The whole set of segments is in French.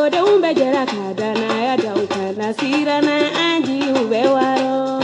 faso de umbe jera kadana ya dauka nasira na anji ube waro.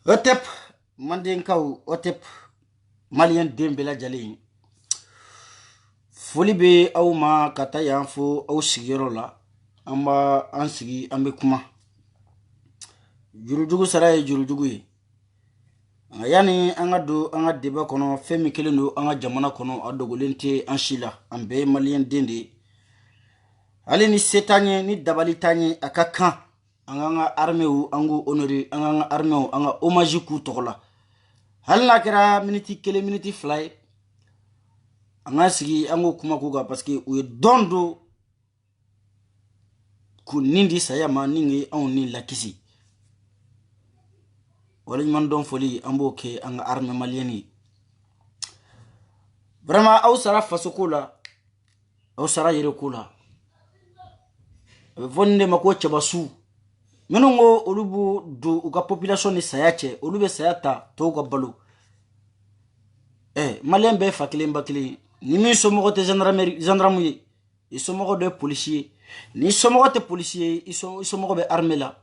Otep mandinkaw otep malien dembela jali foli be aw ma kata yan fo aw sigiro la amba ansigi ambe kuma jurujugu saraye jurujugu ye yani anga do anga deba kono femi keleno anga jamana kono adogolente anshila ambe malien dende ali ni setanye ni dabali tanye akakan anga armeu angu honore anga armeu anga hommage ku tokola hal na kera minute fly anga sigi angu kuma kuga parce que u dondo ku nindi sayama ningi on ni lakisi wala man don foli ambo ke anga arme malieni vraiment aw sara fasukula aw sara yere kula vonde mako chabasu menongo olubu do uga population ni sayache olube sayata to uga balu malien be fakile mbakile ni mi somogo te gendarme yi isomogo de policier ni somogo te policier isomogo be armée la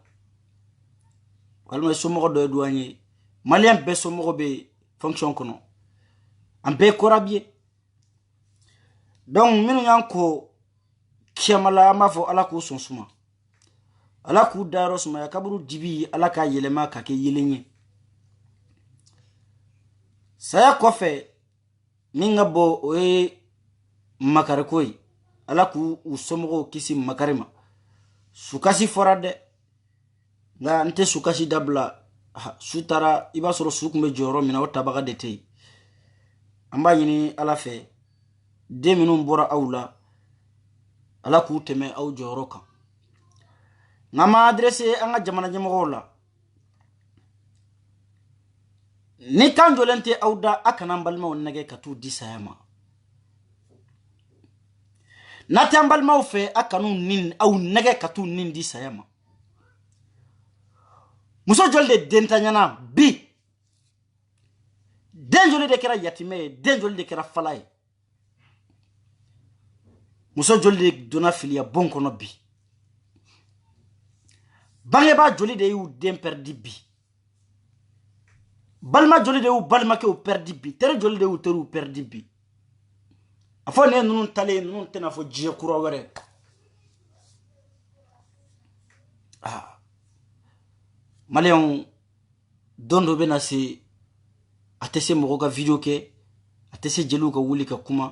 kalma isomogo de douanier malien be somogo be fonction kono ambe korabie donc minu yanko kiamala mafo ala ko sonsuma ala ku daro suma ya kaburu dibi ala ka yelema ka ke yelenye saya kofe minga bo oe makarikoi ala ku usomogo kisi makarima sukasi forade nga nte sukasi dabla sutara iba soro sukumbe joro mina o tabaga dete amba yini ala fe de minum bora awla ala ku teme aw joro kan ngama adresse anga jamana jamogo la ni kan jolente awda akana balma wonnage katu disayama nati balma fe akanu nin aw nage katu nin disayama muso jolde dentanyana bi denjole de kera yatime denjole de kera falay muso jolde dona filia bon kono bi bange ba joli de yu den perdi bi balma joli de yu balma ke u perdi bi tere joli de yu teru perdi bi a fɔ ne ninnu talen ninnu tɛna fɔ diɲɛ kura wɛrɛ maliyɛnw don dɔ bɛ na se a tɛ se mɔgɔ ka video kɛ a tɛ se jeliw ka wuli ka kuma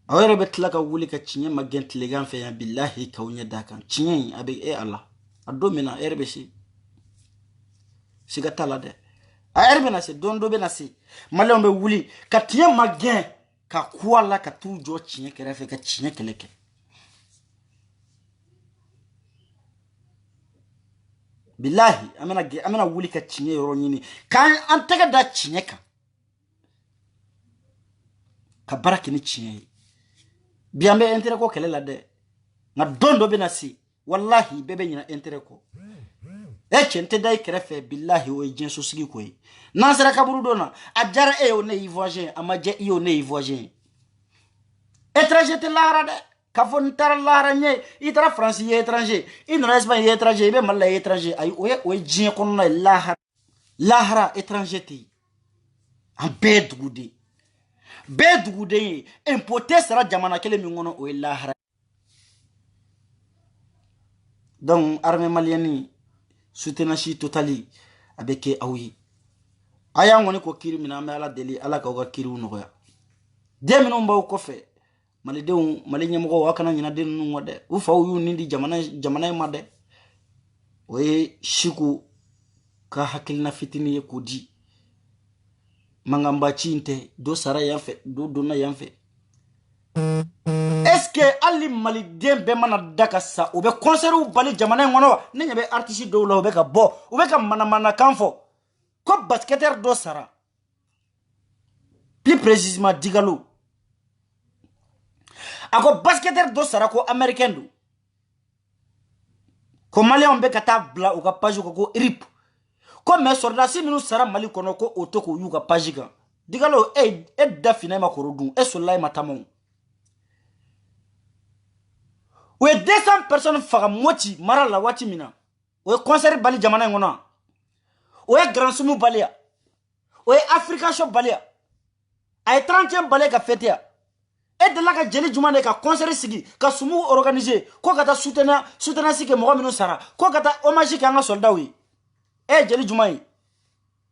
aw yɛrɛ bɛ tila ka wuli ka tiɲɛ magɛn tilegan fɛ yan bilahi k'aw ɲɛ d'a kan tiɲɛ in a bɛ ala a don min na e yɛrɛ bɛ se siga t'a la dɛ a yɛrɛ bɛ na se don dɔ bɛ na se maliyɛnw bɛ wuli ka tiɲɛ magɛn ka ku a la ka t'u jɔ tiɲɛ kɛrɛfɛ ka tiɲɛ kɛlɛ kɛ bilahi an bɛna wuli ka tiɲɛ yɔrɔ ɲini k'an tɛgɛ da tiɲɛ kan ka baara kɛ ni tiɲɛ ye bi an bɛ intérêt ko kɛlɛ la dɛ nka don dɔ bɛ na se wallahi bɛɛ bɛ ɲina intérêt kɔ cɛ n tɛ da i kɛrɛfɛ bilahi o ye diɲɛ sosigi ko ye n'an sera kaburu don na a diyara e ye o ne y'i voisin a ma diya i ye o ne y'i voisin étranger tɛ lahara dɛ k'a fɔ n taara lahara ɲɛ i taara faransi i ye étranger i nana Espagne i ye étranger i bɛ Mali la i ye étranger ayi o ye diɲɛ kɔnɔna ye lahara étranger tɛ yen an bɛɛ ye duguden bɛɛ ye duguden ye impôt tɛ sara jamana kelen min kɔnɔ o ye lahara donc armée malienne soutenance totale a bɛ kɛ aw ye a y'an kɔni ko kiri min na an bɛ ala deli ala k'aw ka kiriw nɔgɔya den minnu b'aw kɔfɛ malidenw mali ɲɛmɔgɔw aw kana ɲinɛ den ninnu kɔ dɛ u faw y'u nin di jamana in ma dɛ o ye Siku ka hakilina fitinin ye k'o di mankanba ci in tɛ dɔ sara yan fɛ dɔ donna yan fɛ est-ce que hali maliden bɛɛ mana da ka sa u bɛ concert bali jamana in kɔnɔ wa ne ɲɛ bɛ artiste dɔw la u bɛ ka bɔ u bɛ ka manamanakan fɔ ko basketteur dɔ sara plus précisément Digalo a ko basketteur dɔ sara ko américain don ko maliyɛnw bɛ ka taa bila u ka page kan ko RIP ko mais sɔrɔdasi minnu sara Mali kɔnɔ ko o to k'u y'u ka page kan Digalo e da finɛ ma kɔrɔ dun e solila e ma taama o ye 200 personnes faga Moti mara la waati min na o ye concert bali jamana in kɔnɔ o ye Grand Sumu baliya o ye Africa Shop baliya a ye 30e baliya ka fête ya e delila ka jeli juma de ka concert sigi ka sumu organiser ko ka taa soutenance kɛ mɔgɔ minnu sara ko ka taa hommage kɛ an ka soldaw ye e jeli juma ye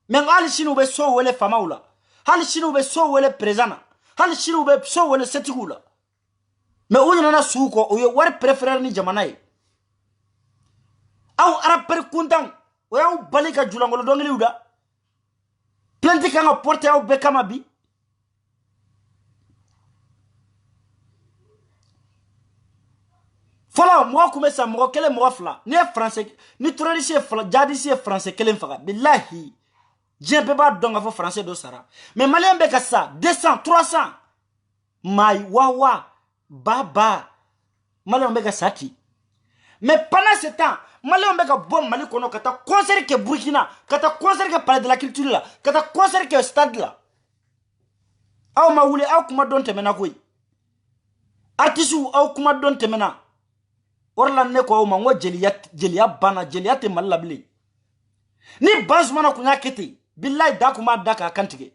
mais hali sini u bɛ so wele famaw la hali sini u bɛ so wele président na hali sini u bɛ so wele setigiw la mais u ɲinɛna suw kɔ o ye wari préféré ni jamana ye aw arapɛri kuntanw o y'aw bali ka julangolo dɔnkiliw da plainte kan ka porte aw bɛɛ kama bi fɔlɔ mɔgɔ kun bɛ sa mɔgɔ kelen mɔgɔ fila ni ye français ni terroriste ye fila jihadiste ye français kelen faga bilahi diɲɛ bɛɛ b'a dɔn k'a fɔ français dɔ sara mais maliyɛn bɛ ka sa 200 300 maayi wawa ba maliyɛnw bɛ ka sa ten mais pendant ce temps maliyɛnw bɛ ka bɔ Mali kɔnɔ ka taa concert kɛ Burkina ka taa concert kɛ palais de la culture la ka taa concert kɛ stade la aw ma wuli aw kuma dɔn tɛmɛna koyi artistes aw kuma dɔn tɛmɛna o de la ne ko aw ma n ko jeliya banna jeliya tɛ Mali la bilen ni Bazumana kun y'a kɛ ten bilahi da kun b'a da k'a kantigɛ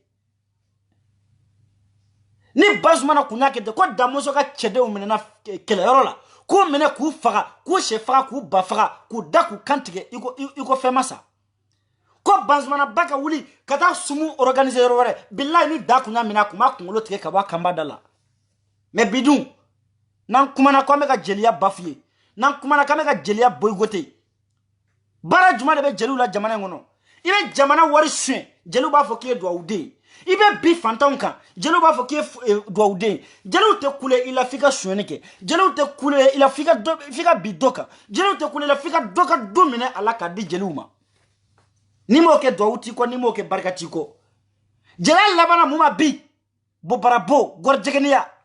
ni Bazumana kun y'a kɛ ten ko Damuso ka cɛdenw minɛna kɛlɛyɔrɔ la k'u minɛ k'u faga k'u sɛ faga k'u ba faga k'u da k'u kantigɛ i ko fɛn ma sa ko Bazumana ba ka wuli ka taa sumu organiser yɔrɔ wɛrɛ bilahi ni da kun y'a minɛ a kun b'a kunkolo tigɛ ka bɔ a kanba da la mais bi dun n'an kumana ko an bɛ ka jeliya bafouer n'an kumana k'an bɛ ka jeliya boycotter baara juma de bɛ jeliw la jamana in kɔnɔ i bɛ jamana wari suɲɛ jeliw b'a fɔ k'i ye duwawuden i bɛ bi fantanw kan jeliw b'a fɔ k'i ye duwawuden jeliw tɛ kule i la f'i ka suɲɛni kɛ jeliw tɛ kule i la f'i ka bi dɔ kan jeliw tɛ kule i la f'i ka dɔ ka du minɛ a la k'a di jeliw ma ni m'o kɛ duwawu t'i kɔ ni m'o kɛ barika t'i kɔ jeliya labanna mun ma bi bobarabo gɔrijɛgɛniya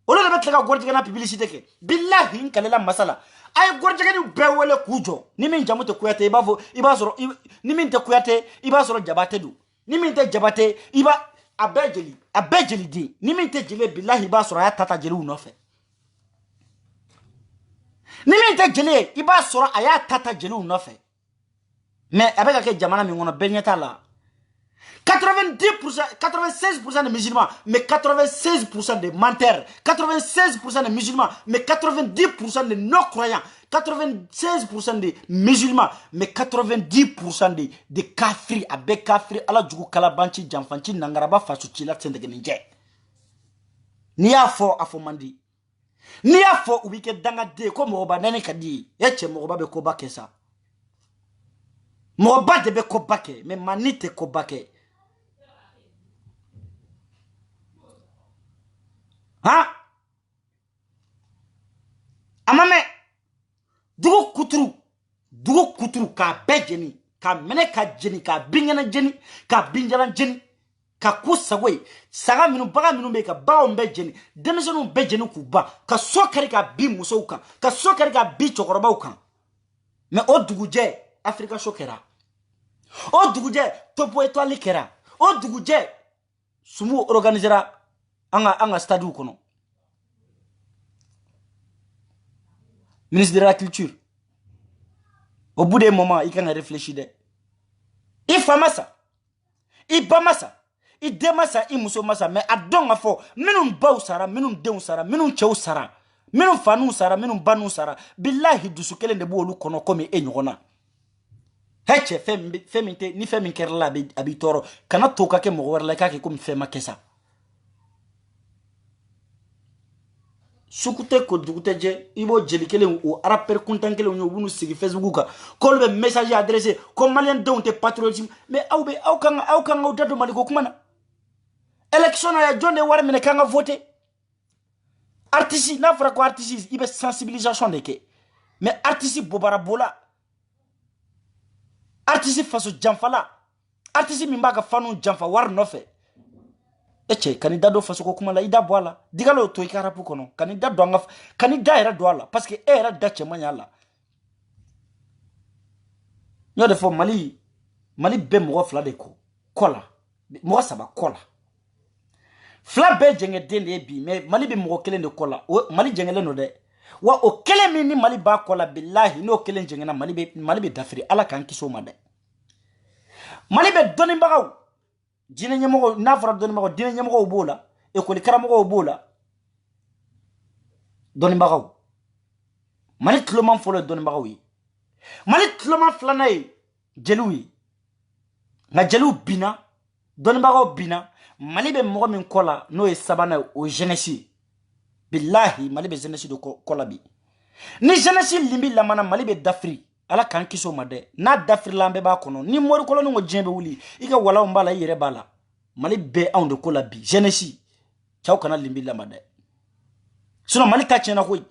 olu de bɛ tila ka gɔrijɛgɛna publicité kɛ bilahi n kalela masala a ye gɔrijɛgɛniw bɛɛ wele k'u jɔ ni min jamu tɛ Kuyate i b'a sɔrɔ ni min tɛ Kuyate i b'a sɔrɔ Jabate don ni min tɛ Jabate a bɛɛ jeli den ni min tɛ jeli bilahi i b'a sɔrɔ a y'a tata jeliw nɔfɛ ni min tɛ jeli ye i b'a sɔrɔ a y'a tata jeliw nɔfɛ mais a bɛ ka kɛ jamana min kɔnɔ bɛɛ ɲɛ t'a la 90%, 96% des musulmans, mais 96% des menteurs, 96% des musulmans, mais 90% des non-croyants, 96% des musulmans, mais 90% des kafri, avec kafri, ala djougou kalabanchi, djamfanchi, nangaraba, fasuchi, la tsendegeninje. Ni a fo mandi. Ni a fo ubike danga de, ko moroba nene kadi, eche moroba be kobake sa. Moroba de be kobake, mais manite kobake. Hein? Amame dugu kuturu ka bejeni ka mene ka jeni ka bingana jeni ka binjalan jeni ka kusagwe saga minu baga minu be ka bawo be jeni demisonu be jeni ku ba ka sokari ka bi muso kan ka sokari ka bi chokoroba kan mais o duguje Afrika shokera o duguje topo étoile kera o duguje sumu organisera anga stade kono. Ministre de la Culture. Au bout des moments, il can réfléchir. Il fait massa. Il bat massa. Il démassa, il mousso massa. Mais à don à fort, minun baou sara, minun deun sara, minun tchou sara, minun fanou sara, minun banou sara. Billahi dusu kelen de boulou kono comme enyona. Heche, feminte, ni femin kerla abitoro. Kana toka ke mouwer la kake comme fema kesa. Sukute ko dugute je ibo jeli kelen o rapper content kelen o bunu sigi Facebook ka ko be message adressé ko malien don te patriotisme mais awbe aw kan o dado maliko kuma election ya jonde war mine kan voter artiste na fra ko artiste ibe sensibilisation de ke mais artiste bobara bola artiste faso jamfala artiste mimbaga fanu jamfa war nofe eche kanida do faso ko kuma la ida boala digalo to ikara pu kono kanida do ngaf kanida era do ala parce que era dache manyala nyo de fo mali be mo fla de ko kola mo saba kola fla be jenge dende bi mais mali be mo kelen de kola mali jengele no de wa o kele ni mali ba kola billahi no kelen jenge na mali be dafri ala kan kiso made mali be doni bagaw dine nyamo na fara doni bagaw dine nyamo bola e ko karamo bola doni bagaw mali tloman folo doni bagaw yi mali tloman flana yi jeluwi na jelu bina doni bagaw bina mali be mo min kola no e sabana o jeunesse billahi mali be jeunesse do kola bi ni jeunesse limbi la mana mali be dafri ala kan kiso made na dafri lambe ba kono ni mori kolo ngo jembe wuli ika wala mbala yire bala mali be on de kola bi jeunesse chaw kana limbi la made sino mali ta chena koy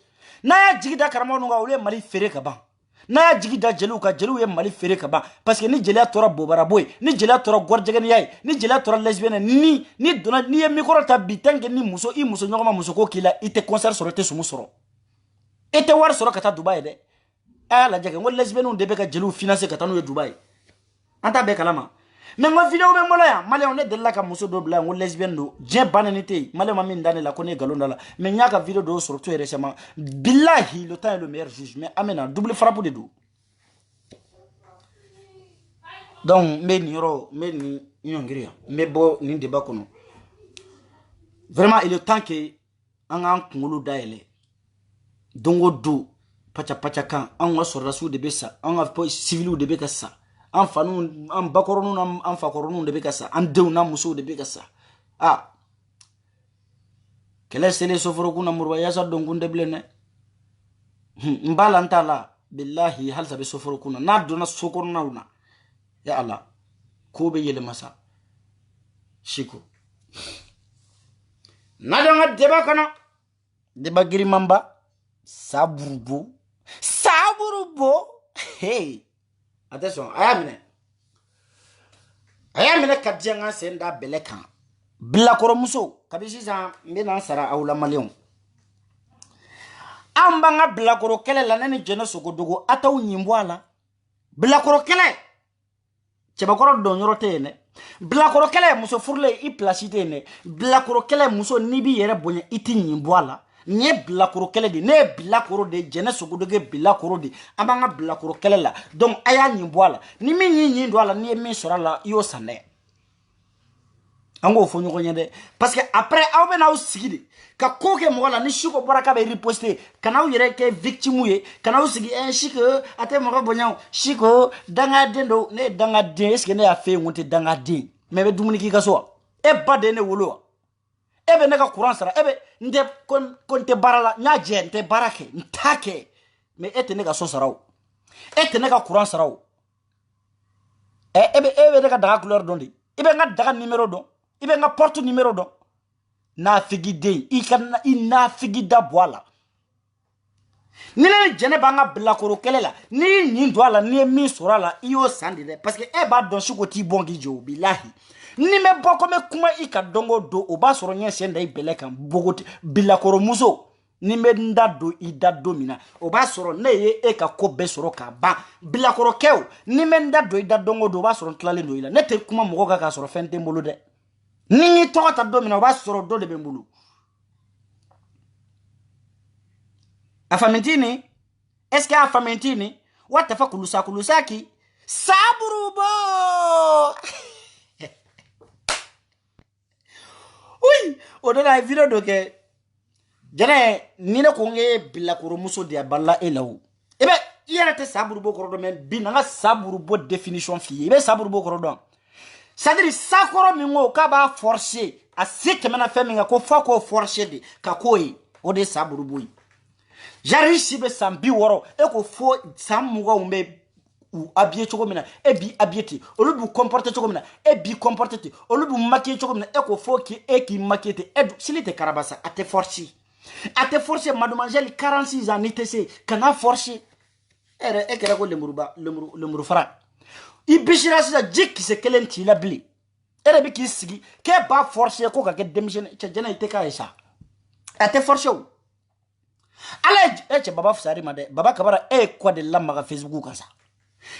na ya jigida karamo ngo wule mali fere ka ba na ya jigida jelu ka jelu ye mali fere ka ba parce que ni jela tora bobara boy ni jela tora gorjegen yai ni jela tora lesbienne ni dona ni micro ta bitange ni muso i muso nyoma muso ko kila ite concert soro te sumu soro ite war soro kata Dubai de ala jage ngol lesbienne on debe ka jelu financer kata no Dubai anta be kalama mais ngo video be ngolo ya male on de la ka muso do bla ngol lesbienne do je bananité male mami ndane la ko ne galonda la mais nyaka video do sur tout récemment billahi le temps est le meilleur juge mais amena double frappe de do donc mais ni nyongria mais bo ni débat kono vraiment il est temps que an kungulu daele dongo do pacha kan an wa sorrasu de besa an wa civilu de bekasa an fanu an bakoronu an fakoronu de bekasa an deuna muso de bekasa ah kele sele soforo kuna murwa yasa dongunde blene mbala ntala billahi hal sabe soforo kuna na dona sokorna una ya Allah ko be yele masa shiko na donga deba kana deba giri mamba saburubo hey attention ayamine kadjanga senda belekan bla koromuso kabisi sa mbena sara awla malion ambanga bla koro kele la nene jeno sogodogo ataw nyimbwala bla koro kele cheba koro donyoro tene bla koro kele muso furle I placité ne bla koro kele muso nibi yere bonya iti nyimbwala nye bilakoro kele di ne bilakoro de jene sogodoge bilakoro di abanga bilakoro kele la donc aya nyimboala ni mi nyi ndo ala ni mi sora la yo sane Ango fo ñoko ñende parce que après aw be naw sigi ka ko ke mo la ni shiko boraka be riposter kanaw yere ke victime ye kanaw sigi en shiko ate mo ko bonyaw shiko danga dendo ne danga de est ce que ne a fait ngonte danga de mais be dumuni ki ka so e ba de ne wolo e be ne ka courant sara e be nde kon te barala nya je nte barake ntake mais ete ne ka so saraw ete ne ka courant saraw e be ne ka daga couleur dondi e be nga daga numéro don ibe nga porte numéro don na figi de na figi da boala ni le jene ba nga blakoro kelela ni nyi do ala ni mi sora la iyo sandi de parce que e ba don shugo ti bongi jo bilahi ni me boko me kuma ika dongo do o ba soro nyen senda ibele kan bogoti bilakoro muso ni me nda do ida domina o ba soro ne ye e ka ko be soro ka ba bilakoro kew ni me nda do ida dongo do ba soro tlale do ila ne te kuma mo ka soro fente mbolo de ni to ta domina ba soro do de bembulu afamentini est-ce que afamentini wata fa kulusa ki saburubo oui odona video do ke jene ni ne ko nge bilakoro muso de balla elaw ebe yere te saburubo korodo men binanga saburubo definition fi ebe saburubo korodo c'est-à-dire sakoro mingo ka ba forcer a sekemena feminga ko fa ko forcer de ka koyi o de saburubo jari sibe sambi woro e ko fo samugo umbe ou habillé chogomina e bi habillé olu bu comporter chogomina e bi comporter olu bu maquiller chogomina e ko fo ki e ki maquiller e silite karabasa ate forcer mademoiselle 46 ans nitese kana forcer ere e kera ko lemuru fara ibishira sisa jiki se kelenti la bli ere bi ki sigi ke ba forcer ko ka ke démission che jena ite ka esa ate forcer ala che baba fusari made baba kabara e kwa de lamma Facebook kasa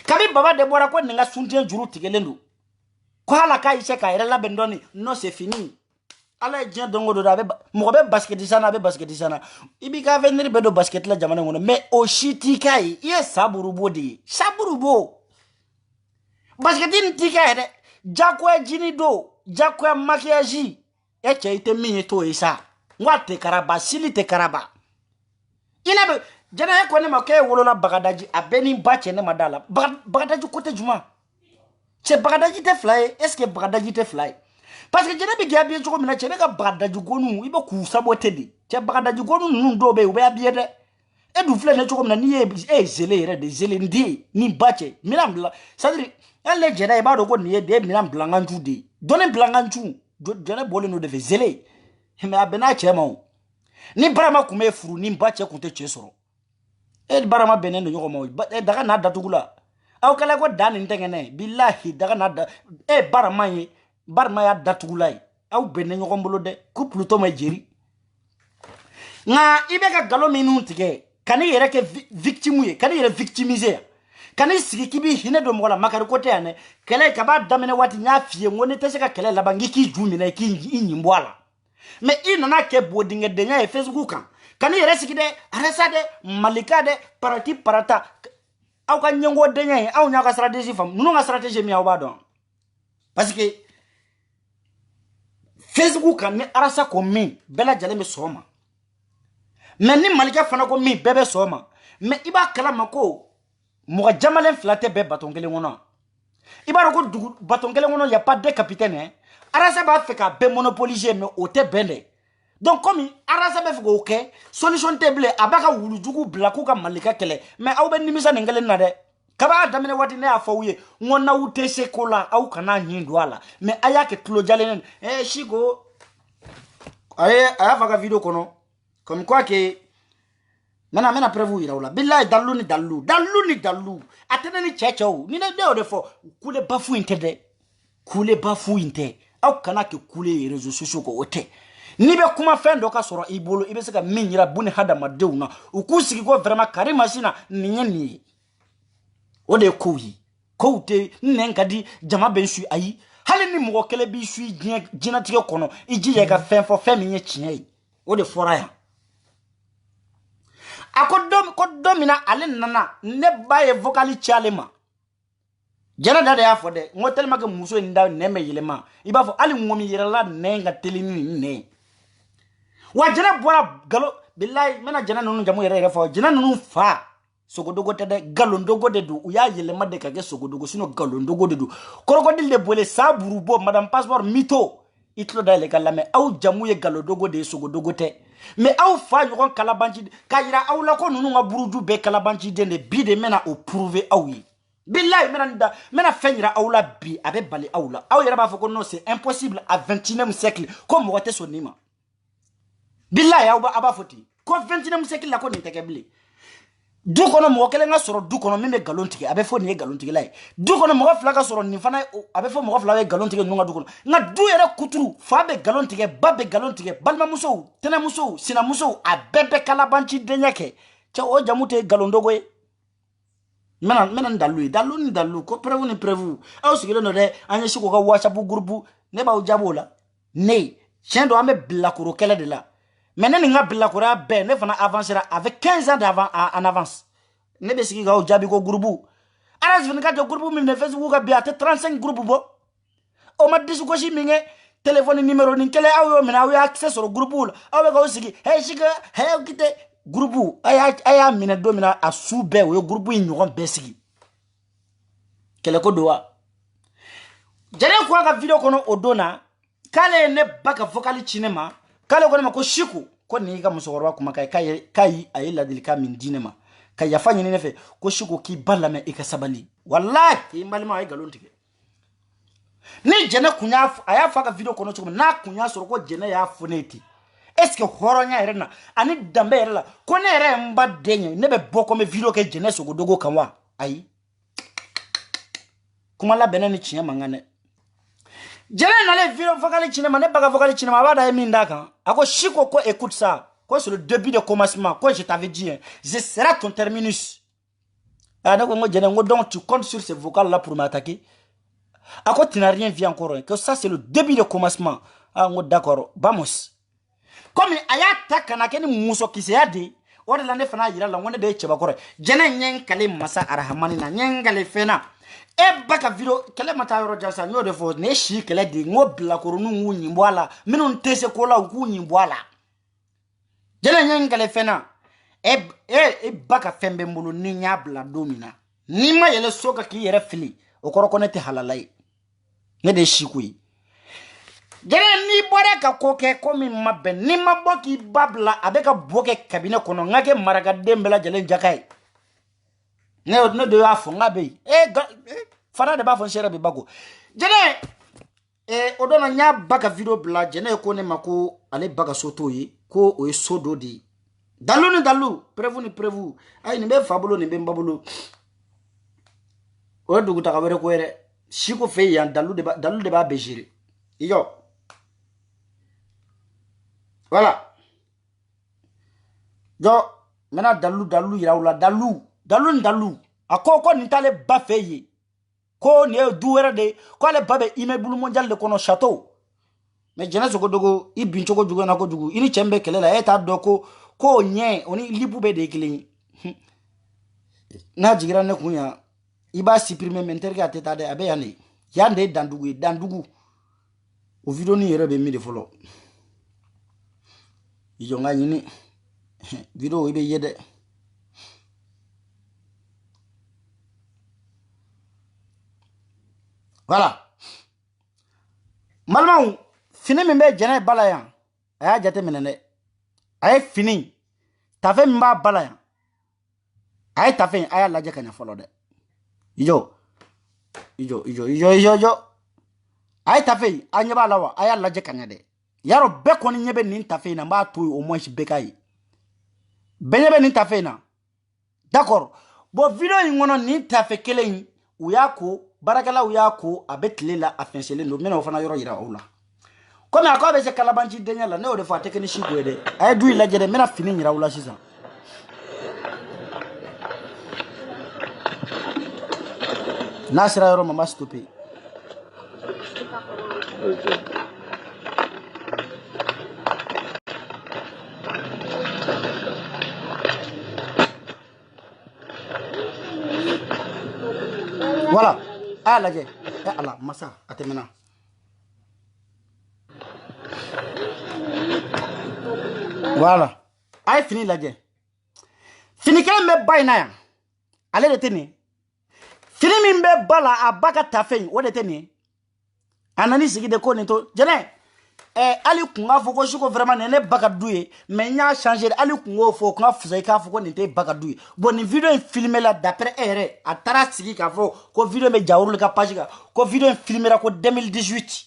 kabi baba de bora ko ninga sunte juru tigelendu ko ala ka ise ka ere la bendoni no c'est fini ala je dongo do dabe mo be basket sana ibi ka venir be do basket la jamana ngono mais o shiti kai ye saburubo de saburubo basketin tikai de jakwa jini do jakwa makiaji e che ite mi to isa ngwate karaba silite karaba ina be jana ko ne make wolola bagadaji abeni bache ne madala bagadaji côté juma che bagadaji te fly est-ce que bagadaji te fly parce que jana be gabi joko mina che be ka bagadaji gonu ibe ku sabote de che bagadaji gonu ndo be ube abie de e du fle ne joko mina ni e zele re de zele ndi ni bache mina c'est-à-dire elle jena e ba do ko ni de mina blanganju de donen blanganju jana bole no de zele mais abena che ma ni barama kume furu ni bache kunte che soro e barama benen no mo daga na datugula aw kala ko dan ntengene billahi daga na e barama ya datugula aw benen no mbolo de couple to ma jeri nga ibe ka galo minu tige kani yere ke victime ye kani yere victimiser kani sigi kibi hine do mola makari kote ane kele ka ba damene wati nya fie ngone tese ka kele la bangi ki jumina ki nyimbwala mais il nana ke bodinge de nya e Facebook kan yere sigi de aresa de malika de parati parata aw ka nyengo de nya aw nya ka strategie fam nunu nga strategie mi aw ba don parce que Facebook kan ni arasa ko mi bela jale mi soma mais ni malika fana ko mi bebe soma mais iba kala mako mo jamalen flate be baton kele ngono iba ko dugu baton kele ngono y a pas de capitaine arasa ba fait ka be monopoliser mais o te bende donc comme arasa be fait ko ke solution table abaka wulujugu blaku ka malika kele mais aw be nimisa ngele na de kaba damene wati ne afawuye ngona utese kola au kana nyindu ala mais aya ke tulo jalen shigo aya faga video kono comme quoi que mena prévu ira wala billahi dallu atene ni checho ni ne de fo kule bafu inte au kana ke kule réseaux sociaux ko wote ni be kuma fendo ka soro ibolo ibe seka minyira buni hada madeuna ukusiki ko vraiment karima sina ni ode kowi kote nenkadi jama ben su ayi hali ni mo kele bi su jina tike kono iji ye ka fen fo femi nye chinyai ode fora ya akodom mina ale nana ne baye vocali chalema jana da ya fo de ngo tellement que muso nda neme yelema iba fo ali ngomi yerala nenga telini ne wa jana bora galo billahi mena jana nunu jamu yere fo jana nunu fa sogodogo tede galondogo de du uya yelema de kage sogodogo sino galondogo de du krokodil de bolé sa burubo madame passeport mito itlo da le kalame aw jamu ye galondogo de sogodogo te mais aw fa ñokon kalabanci kayira aw la ko nunu nga burudu be kalabanci de ne bi de mena o prouver aw yi billahi mena fenyira aw la bi abe bali aw la aw yera ba fo ko non c'est impossible à 21e siècle comme wote sonima billahi aw ba aba foti ko 21e siècle la ko ni tekebli du kono mo kele nga soro du kono meme galontike abe fo ni galontike lay du kono mo fla ka soro ni fana abe fo mo fla we galontike nunga du kono nga du yera kuturu fa be galontike babbe galontike balma muso tena muso sina muso abebe kalabanci denyake cha o jamute galondogo e mena dalu ko prevu ni prevu aw sigelo no de anya shiko ka whatsapp groupe ne ba o jabola ne chendo ame blakuro kele de la maintenant nga blakura be ne fana avancera avec 15 ans d'avant en avance ne be sigi ga o jabi ko groupe aras vini ka jo groupe mi ne facebook ka bi ate 35 groupe bo o ma disu ko shi minge téléphone numéro ni kele aw yo mena aw access sur groupe la aw ga o sigi hey shika hey kite groupe aya mine domina a soube o groupe yi ñogon be sigi kele ko doa jare ko ga video kono odona kale ne baka vocal cinema kale ko ma ko shiku ko ni ga musoro kuma kai ayi ladilika min dinema kai ya fanyi ne fe ko shiku ki balame e ka sabali wallahi malima ay galontike ni jene kunya aya faka video kono chuma na kunya soro ko jene ya foneti est-ce que horonya erena ani dambe erela ko ne ere mba denye ne be boko me video ke jene so godogo kanwa ayi kuma la benani chinya mangane jene na le video vocal cinema ne baga vocal cinema ba da mi ndaka ako shiko ko écoute ça ko sur le début de commencement ko je t'avais dit je serai ton terminus ana ko ngo jene ngo donc tu comptes sur ce vocal là pour m'attaquer ako tu n'as rien vu encore que ça c'est le début de commencement ah ngo d'accord vamos comme ayata kana keni muso kiseyade ode la ne fana yira la wonde de cheba kore jene nyen kale masa arhamani na nyen kale fena e baka video kale mata yoro jasa nyo de fo ne shi kale de ngo bla korunu ngu nyimbwala minun tese kola ku nyimbwala jene nyen kale fena e baka fembe mbulu ni nya bla domina ni ma yele soka ki yere fili o koroko ne te halalai ne de shikui jere ni bore ka koke komi mabbe ni maboki babla abeka boke kabine kono ngake maraga dembela jelen jakai ne de afo ngabe fara de ba fon shere be bago jene odona nya baka video bla jene ko ne mako ale baga soto yi ko o sodo di dalu prevu ni prevu ay ni be fabulo ni be mbabulo o dugu ta kabere ko ere shiko fe yan dalu de ba bejire iyo voilà. Jo, mena dalu yiraula dalu. Akoko nitale bafeye. Ko ne duwere de ko ale babe immeuble mondial de kono château. Mais jena soko dogo i binchoko jugo na ko jugo. Ini chembe kelela eta doko ko nye oni libu be de kilin. Na jigira ne kunya iba supprimer menterga teta de abe yane. Yande dandugu. O video ni yere be mi de folo. Ijo nga nyini video ibe yede voilà malma fini mbe jene balayan aya jate menene ay fini tafe mba balayan ay tafe aya laje kanya folo de ijo ay tafe anya balawa aya laje kanya de yaro be koni nyebe nin tafe na mba tu au moins bekai benyebe nin tafe na d'accord bo video ngono nin tafe kelen uyako barakala uyako abetlela afensele no mena ofana yoro yira ola comme akobe se kalabanci denya la ne o de fa tekeni shigwede ay du ila jede mena fini yira ola sisa nasira yoro mama stopé voilà ah lajɛ ala masa a tɛmɛna voilà a ye fini lajɛ fini kelen bɛ ba in na yan ale de tɛ nin fini min bɛ ba la a ba ka tafe in o de tɛ nin a nani sigi de ko nin to jɛnɛ ali kun k'a fɔ ko siko vraiment nin ne ba ka du ye mais n y'a changer ali kun k'o fɔ o kun ka fisa i k'a fɔ ko nin tɛ ba ka du ye bon nin video in filmé la d'après e yɛrɛ a taara sigi k'a fɔ ko video bɛ Jawuru ka page kan ko video in filmé la ko 2018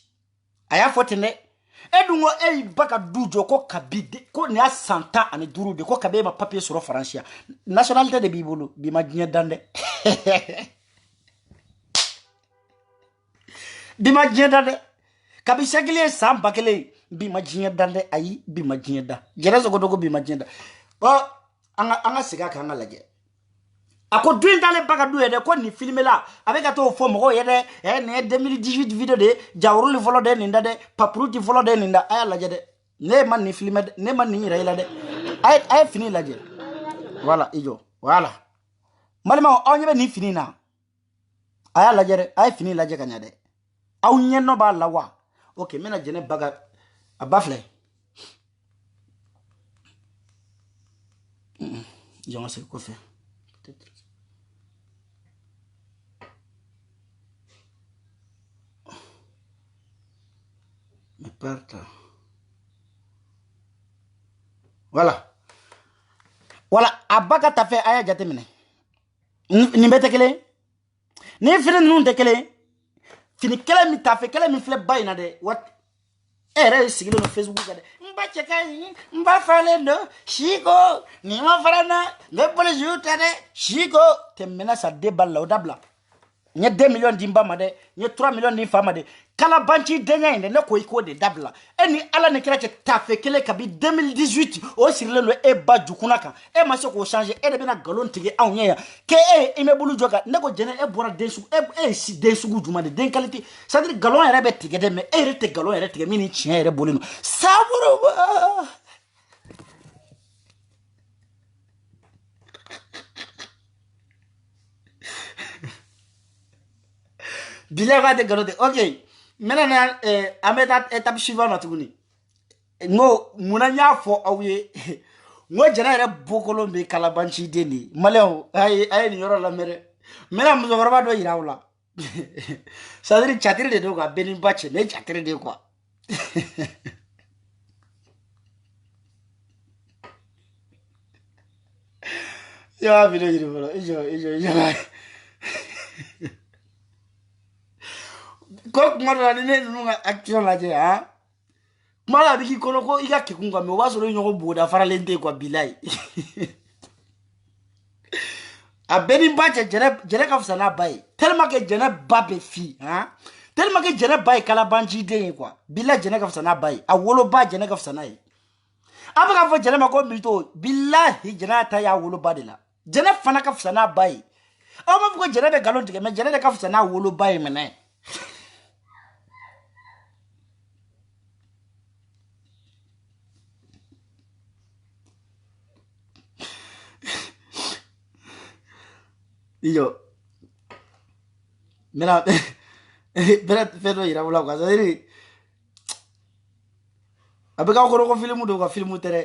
a y'a fɔ ten dɛ e dun ko e y'i ba ka du jɔ ko kabi ko nin y'a san 15 de ko kabi e ma papier sɔrɔ faransiya nationalité de b'i bolo bi ma diɲɛ dan dɛ bi ma diɲɛ dan dɛ kabi sakile san bakele bi ma diɲɛ dan dɛ ayi bi ma diɲɛ dan jɛrɛ sogo dogo bi ma diɲɛ dan bon an ka sega kan ka lajɛ a ko du in t'ale ba ka du ye dɛ ko nin filmé la a bɛ ka t'o fɔ mɔgɔw ye dɛ nin ye 2018 video de Jawuru li fɔlɔ de nin da dɛ Papuru ti fɔlɔ de nin da a y'a lajɛ dɛ ne ma nin filmé dɛ ne ma nin yira i la dɛ a ye fini lajɛ voilà i jɔ voilà balimaw aw ɲɛ bɛ nin fini na a y'a lajɛ dɛ a ye fini lajɛ ka ɲɛ dɛ aw ɲɛnɔ b'a la wa ok n bɛna Jɛnɛ ba ka a ba filɛ jɔn ka segin kɔfɛ me parta voilà a ba ka tafe a y'a jateminɛ nin bɛɛ tɛ kelen ni fini ninnu tɛ kelen fini kelen min tafe kelen min filɛ ba in na dɛ what e yɛrɛ ye sigilen don Facebook kan dɛ n ba cɛ ka ɲi n ba falen don siko nin ma fara n na n bɛ polisiw ta dɛ siko tɛmɛna sa 2 balles la o dabila n ye 2 millions di n ba ma dɛ n ye 3 millions di n fa ma dɛ kalabanci denya in dɛ ne ko i k'o de dabila e ni ala ni kira cɛ tafe kelen kabi 2018 o sirilen don e ba jukuna kan e ma se k'o changer e de bɛna nkalon tigɛ anw ɲɛ yan k'e i mɛ bolo jɔ kan ne ko Jɛnɛ e bɔra den sugu e ye den sugu jumɛn de den qualité c'est à dire nkalon yɛrɛ bɛ tigɛ dɛ mais e yɛrɛ tɛ nkalon yɛrɛ tigɛ min ni tiɲɛ yɛrɛ bɔlen don Saburuba bilaay va de nkalon tɛ ok maintenant an bɛ taa étape suivante na tuguni n ko munna n y'a fɔ aw ye n ko Jɛnɛ yɛrɛ bɔkolo bɛ kalabanci den de ye maliyɛnw a ye nin yɔrɔ lamɛn dɛ n bɛna musokɔrɔba dɔ yira aw la c'est à dire catiri de don quoi bɛɛ ni ba cɛ ne ye catiri de ye quoi i y'a video jiri fɔlɔ i jɔ ko kuma dɔ la ni ne ninnu ka action lajɛ han kuma la a bɛ k'i kɔnɔ ko i ka kekun kan mais o b'a sɔrɔ i ɲɔgɔn boda faralen tɛ quoi bilayi a bɛɛ ni ba cɛ Jɛnɛ ka fisa n'a ba ye tellement que Jɛnɛ ba bɛ fi han tellement que Jɛnɛ ba ye kalabanci den ye quoi bilayi Jɛnɛ ka fisa n'a ba ye a woloba Jɛnɛ ka fisa n'a ye a bɛ k'a fɔ Jɛnɛ ma ko milito bilahi Jɛnɛ ta y'a woloba de la Jɛnɛ fana ka fisa n'a ba ye aw b'a fɔ ko Jɛnɛ bɛ nkalon tigɛ mais Jɛnɛ de ka fisa n'a woloba ye mɛnɛ yo mira fɛn dɔ yira u la quoi c'est à dire a bɛ k'aw kɔrɔ ko film don ka film tɛ dɛ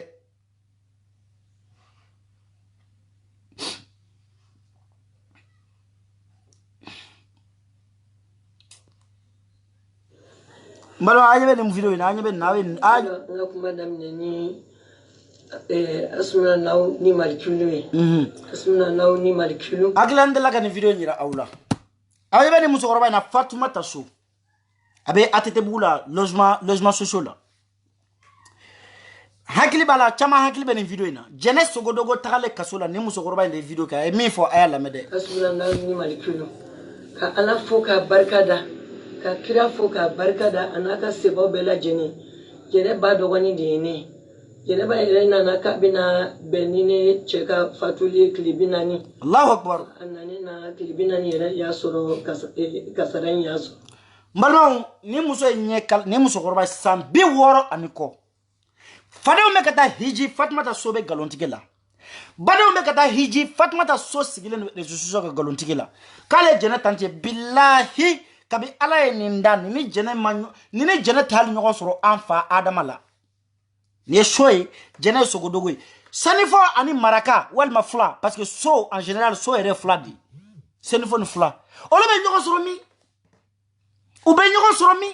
n balima an ɲɛ bɛ nin video in na an ɲɛ bɛ nin na n ka kuma daminɛ ni Asmina Naw ni Malikulu ye Asmina Naw ni Malikulu hakili an delila ka nin video in yira aw la aw ɲɛ bɛ nin musokɔrɔba in na Fatumata So a bɛ ATT-bugu la logement sociaux la hakili b'a la caman hakili bɛ nin video in na Jɛnɛ Sogodogo tagalen kaso la nin musokɔrɔba in de ye video kɛ a ye min fɔ a y'a lamɛn dɛ Asmina Naw ni Malikulu ka Ala fo ka barika da ka kira fo ka barika da a n'a ka sebaw bɛɛ lajɛlen Jɛnɛ ba dɔgɔnin de ye ne Jɛnɛ ba yɛrɛ nana k'a bɛna bɛn ni ne cɛ ka fatuli ye tile 40 Allahu Akbar a nana na tile 40 yɛrɛ y'a sɔrɔ kasara in y'a sɔrɔ n balimaw ni muso ye ni musokɔrɔba san 60 ani kɔ fadenw bɛ ka taa hiji Fatumata So bɛ nkalontigɛ la Badon be kata hiji Fatmata so sigilen de suso ka galontigi la kale jene tante billahi kabi ala ye nindan ni jene manyo ni ne jene tal nyogo soro anfa adama la ni shoy jene sogodogo sanifo ani maraka wal mafla parce que so en général so est refladi sanifo ni fla ole be nyogo soro mi ou be nyogo soro mi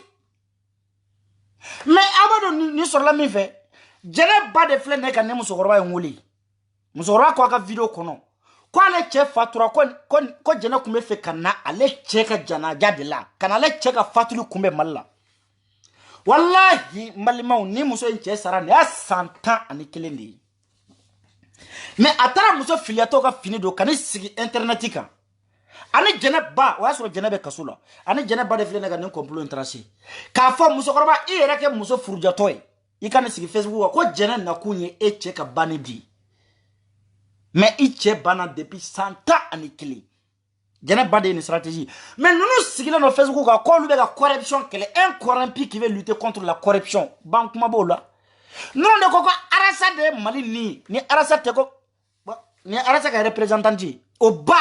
mais abado ni soro la mi fe jene ba de fle ne kan ne musokoroba ngoli musokoroba ko aka video kono ko ale che fatura ko jene kumbe fe kana ale che ka jana jadila kana ale che ka fatulu kumbe malla wallahi malimaw ni muso en che sara ne asanta ani kelendi mais atara muso filiato ka fini do kan sigi internetika ani jene ba wa so jene be kasula ani jene ba de fle ne kan ne complot intrasi ka fo musokoroba ire ke muso furujatoy ikane sigi Facebook ko jene na kunye e che ka bani di mais iche bana depuis 100 ans ani kili jene bade une stratégie mais nous sigi na no Facebook ko lu be ka corruption kele un corrompu qui veut lutter contre la corruption banque mabola non de ko arasa de mali ni arasa te ko ni arasa ka représentant au bas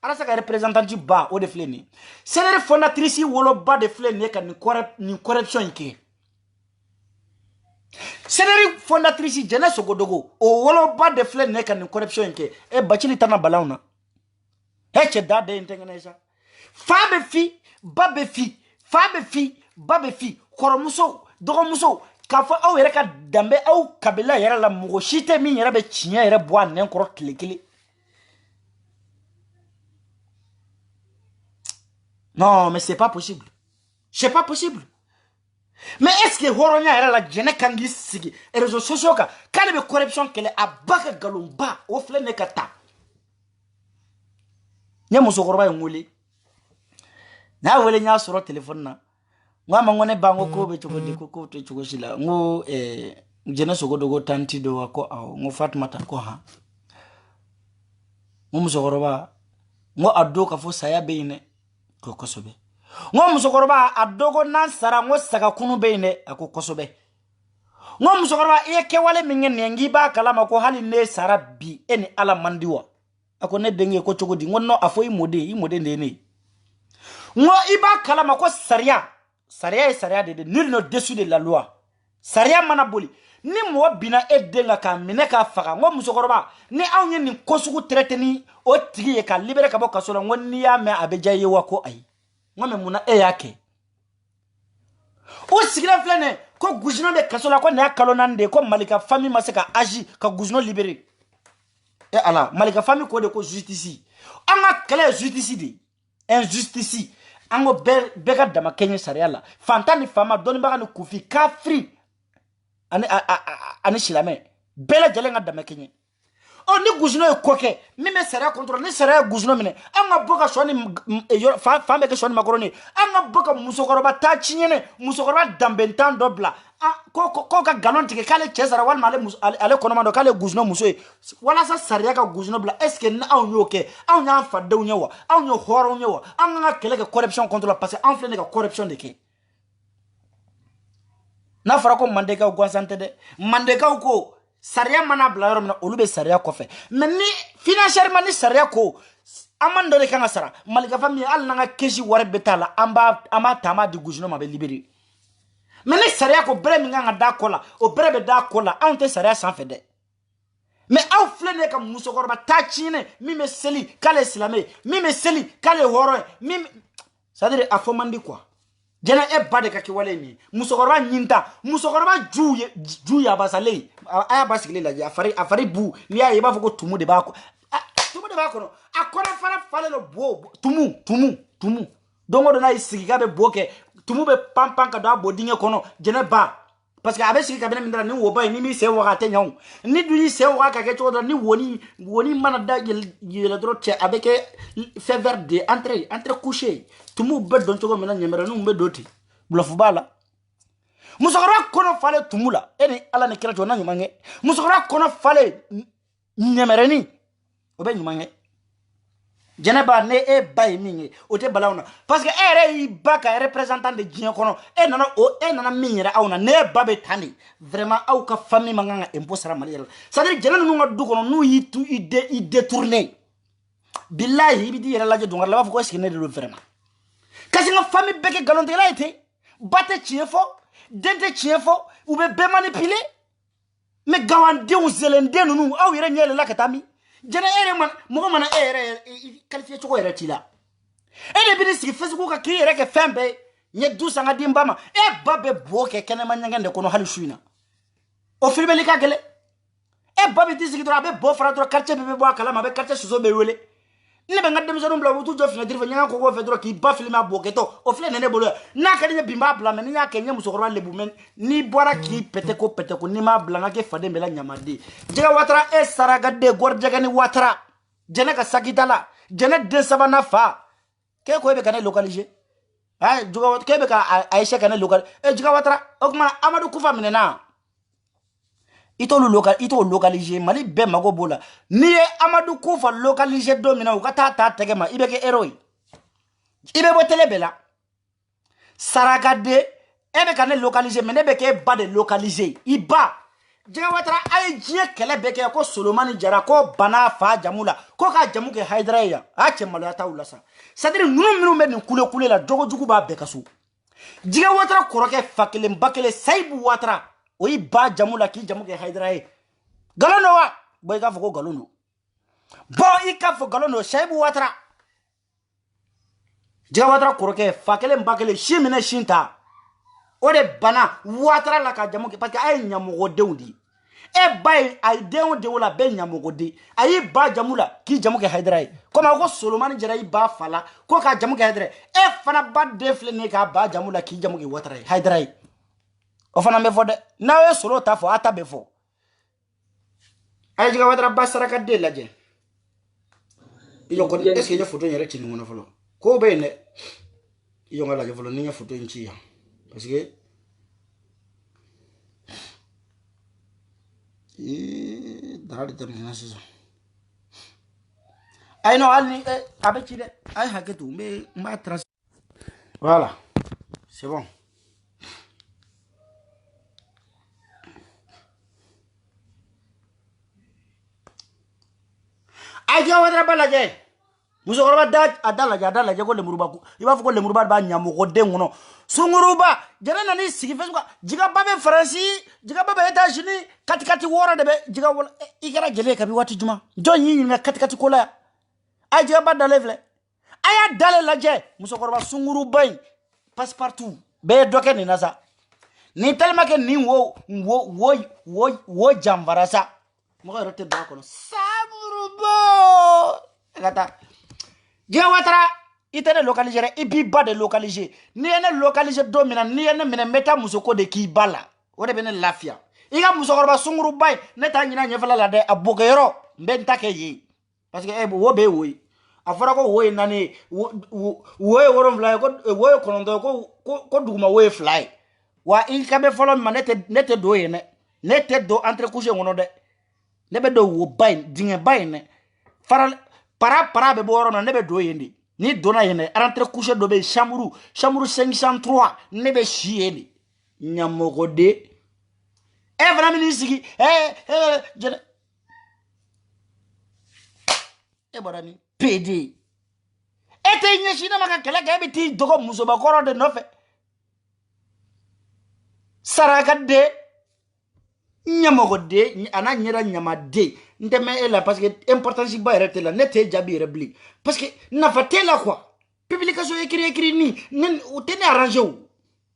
arasa ka représentant ba o de fleni c'est la fondatrice wolo ba de fleni ka ni corruption ki Seneri fondatrice jene sogodogo o wolo ba de fle ne kan corruption nke e bachili tana balauna e che dade intengeneza fabe fi babe fi koromuso dogomuso kafa aw yere ka dambe aw kabila yere la mugo shite min yere be chinya yere bo anen koro kilekile non mais c'est pas possible mais est-ce que horonya era la jene kangi sigi et réseaux sociaux ka kale be corruption kele abaka galumba o fle ne kata nya musokoroba nguli na wele nya soro telephone na ngama ngone bango ko be choko de ko to choko sila ngo jene sogodogo tanti do ko aw ngo Fatmata ko ha ngo musokoroba ngo addo ka fo saya be ine ko kosobe ngo musokoroba adogo nan sara ngo saka kunu beine ako kosobe ngo musokoroba yeke wale minge ngi ba kalama ko hali ne sara bi eni ala mandiwa ako ne denge ko chogodi ngo no afo imode ndene ngo iba kalama ko saria de nul ne dessus de la loi saria manaboli ni mo bina edenga ka mine ka faga ngo musokoroba ni awnye ni kosugu treteni o tigi ka libere ka boka solo ngo ni ya me abejaye wako ai ngome muna e yake o sigila flene ko gujino be kasola ko ne kalonande ko malika famille maseka agi ka gujino libéré e ala malika famille ko de ko justice anga kala justice de injustice ango bega dama kenye sariala fantani fama doni baga ni kufi kafri ani shilame bela jelenga dama kenye o ni guzino e koke mime sera contrôle ni sera guzino mine anga boka shoni femme ke shoni makoroni anga boka musokoroba ta chinyene musokoroba dambentan dobla ko ka galon tike kale chezara wal male ale konomando kale guzino musoe wala sa saria ka guzino bla est-ce que na aw nyoke aw nya fa de nyewa aw nyo horo nyewa anga kele ka corruption contre la passé en flene ka corruption de ke na fara ko mandeka ko gwansante de mandeka ko saria mana bla yoro na olube saria ko fe mais ni financièrement ni saria ko amando de kanga sara malika famille al nanga keji wara betala amba tama di guzino mabe libéré mais ni saria ko bre mi nga da kola o bre be da kola ante saria sans fait de mais aw flene ka musokoroba tachine mi me seli kale islamé mi me seli kale horo mi c'est-à-dire afomandi quoi jena e bade ka kiwale ni musokoroba nyinta musokoroba juya basale aya basikile la afari bu ni ya yeba foko tumu de bako no akora fara fale lo bo tumu dongo do na isiki be boke tumu be pampan ka do abodinge kono jena ba parce que avec ce qui kabena mindra ni wo bay ni mi se wo gate nyaw ni du se wo ka ke chodo ni woni mana da yele droit avec fever de entre coucher tumu be don chogo mena nyemera nu mbe doti blofu bala musokora kono fale tumula eni ala ne kira jona nyumange musokora kono fale nyemera ni obe nyumange Djeneba ne e ba mingi o te balauna parce que ere i ba ka représentant de djien kono e nana mingira awna ne ba be tani vraiment aw ka famille manganga impôt sara mali yalla ça dire djena nu nga du kono nu yitu i détourner billahi ibidi yera laje dongar la ko est-ce que ne de vraiment kasi nga famille beke galonte la été batte chiefo dente chiefo ou be manipuler mais gawande ou zelende nu aw yere nyele la katami jene ere man mo mana ere qualifié choko ere tila ere bi sigi facebook ka ki ere ke fembe nye du sanga dimbama e babe boke kene manyangende kono hali shuina o filme lika gele e babe disigi dra be bo fra dra quartier be bo akala ma be quartier suzo be wele ne be ngadde miso mbla wutu jo fina dirfa nyanga ko go fe dra ki ba filme boke to o file nene bolo na ka ni bimba bla men nya kenye muso korwa lebu men ni bora ki pete ko ni ma bla ngake fade mbela nyamadi jega watra e saraga de gorjaga ni watra jene ka sakitala jene de sabana fa ke ko be kana localiser ha juga ke be ka aisha kana local e jega watra okma amadu kufa minena ito localiser mali be mago bola ni e amadu kufa localiser domina u kata ta tegema ibeke eroi ibe bo telebela saraga de ebe kana localiser mene be ke ba de localiser iba jega watra ay jie kele beke ko solomani jara ko bana fa jamula ko ka jamu ke hydraya a chemalo ata ulasa sadiri nunu minu me ni kule la jogo jugu ba be kasu jega watra koroke fakele mbakele saibu watra oyi ba jamula ki jamu ke hydraya galono wa boy ka foko galono bo ika fo galono saibu watra jega watra koroke fakele mbakele shimine shinta ode bana watra la ka jamu ke parce que ay nyamugo dewndi e bay ay dewo la be nyamugo de ay ba jamula ki jamu ke haydray comme ko solomani jara ba fala ko ka jamu ke haydray e fana ba defle ne ka ba jamula ki jamu ke watra haydray o fana be fode na e solo ta fo ata be fo ay jiga watra ba saraka de laje iyo ko est ce que je photo nyere chini ngono folo ko be ne iyo ngala je folo ni photo nchi ya parce que darali termina ça ay no alni avec ci de ay haketu mais ma trans voilà c'est bon ay jo wadra balaje muso korba adala ko le muruba ko iba foko le muruba ba nyamu ko dengono sunguruba jana nani sigi fesuka jiga babe franci jiga babe États-Unis katikati wora de be jiga wala igara gele kabi wati juma jonyi nga katikati kola ay jiga ba dalevle aya dale laje muso korba sunguruba passe partout be doke ni nasa ni tellement que ni wo jambarasa mo ko rote do ko samuruba kata Dia watra itene localiser et puis ba de localiser ni ene localiser domina ni ene mena meta musoko de ki bala wode bene lafia iga musoko ba sunguru bay neta nyina nyefala la de abogero mbenta ke yi parce que wo be wo afara ko wo nani wo woron fly ko wo konondo ko duguma wo fly wa ikabe folo nete do yene nete do entre coucher ngono de nebe do wo bay dinge bay ne faral para be boro na nebe do yende ni dona yene rentre coucher do be chamuru 503 nebe chieni nyamogo de vraiment ministre je borani PD ete nyeshina maka kala ga biti dogo muso ba koro de nofe saraka de nyamogo de ana nyera nyama de ndeme ela parce que importance ba rete la nete jabi rebli parce que na fatela quoi publication écrit ni nen tene arrangé ou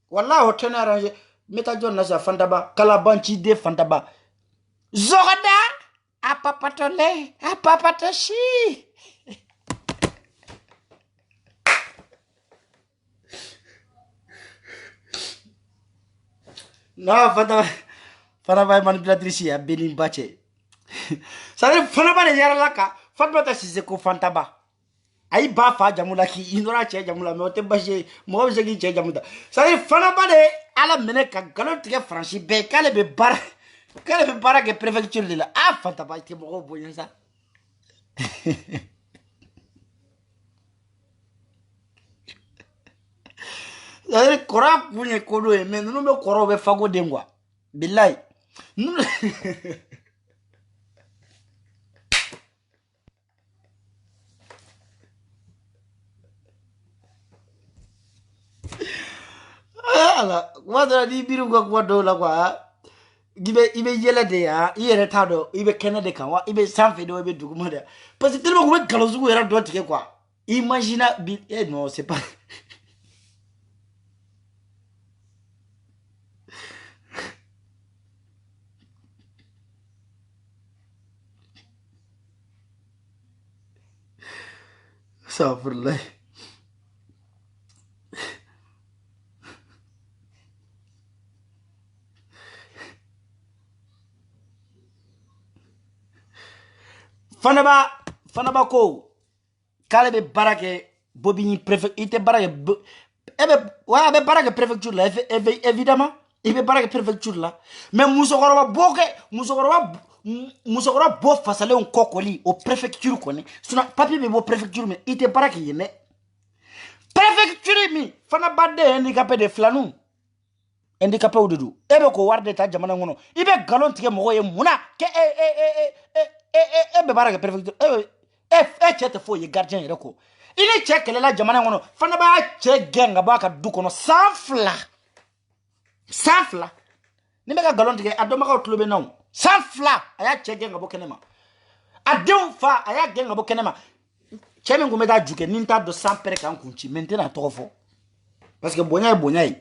wallahi tene arrangé meta jon na sa fantaba kala banchi de fantaba zogada apapatole apapatashi no fana vai manipulatrice ya Benin Bache ça fana ba de yara laka fatba ta sise ko fantaba ay ba fa jamula ki inora che jamula me ote baje mo be gi che jamuda ça fana ba de ala mene ka galon tige franchi be kale be bara ke préfecture de la fantaba te mo boyen ça C'est kora kunye kodo mais nous me koro be fago dengwa. Billahi. Nous ala wadra di biru kwa do la kwa ibe yele de ya yere tado ibe kene de kan wa ibe sanfe de ibe dugumo de parce que tellement ko galozu ko era do tike quoi imagine non c'est pas ça pour là fanaba ko kale be barake bobini préfet ite barake ebe wa be barake préfecture là évidemment il be barake préfecture là mais musokoroba bo fasale on kokoli au préfecture kone suna papier be bo préfecture mais ite barake yene préfecture mi fanaba de handicapé de flanou handicapé ou dudu ebe ko warde ta jamana ngono ibe galon tike mo ye muna ke be barake préfecture chete fo ye gardien yere ko ile check la jamana ngono fana ba che genga ba ka du kono sanfla ni meka galon tige adoma ka tlobe naw sanfla aya che genga bo kenema adon fa aya genga bo kenema cheme ngume da juke ninta do sampere kan kunchi maintenant tofo parce que bonya mais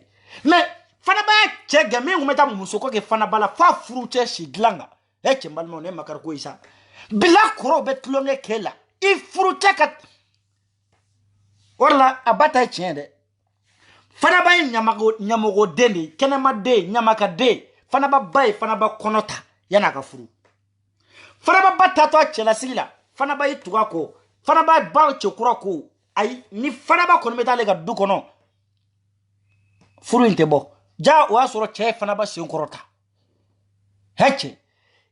fana ba che genga ngume ta musoko ke fana bala fa fruite shiglanga chembal mo ne makar ko isa bila kuro bet longe kela il fruite kat wala abata chende fana ba nyamago deni kenema de nyamaka de fana ba bay fana ba konota yana ka furu fana ba batato achela sigila fana ba ituga ko fana ba chekura ko ay ni fana ba kono metale ga du kono furu intebo ja wa soro che fana ba senkorota heche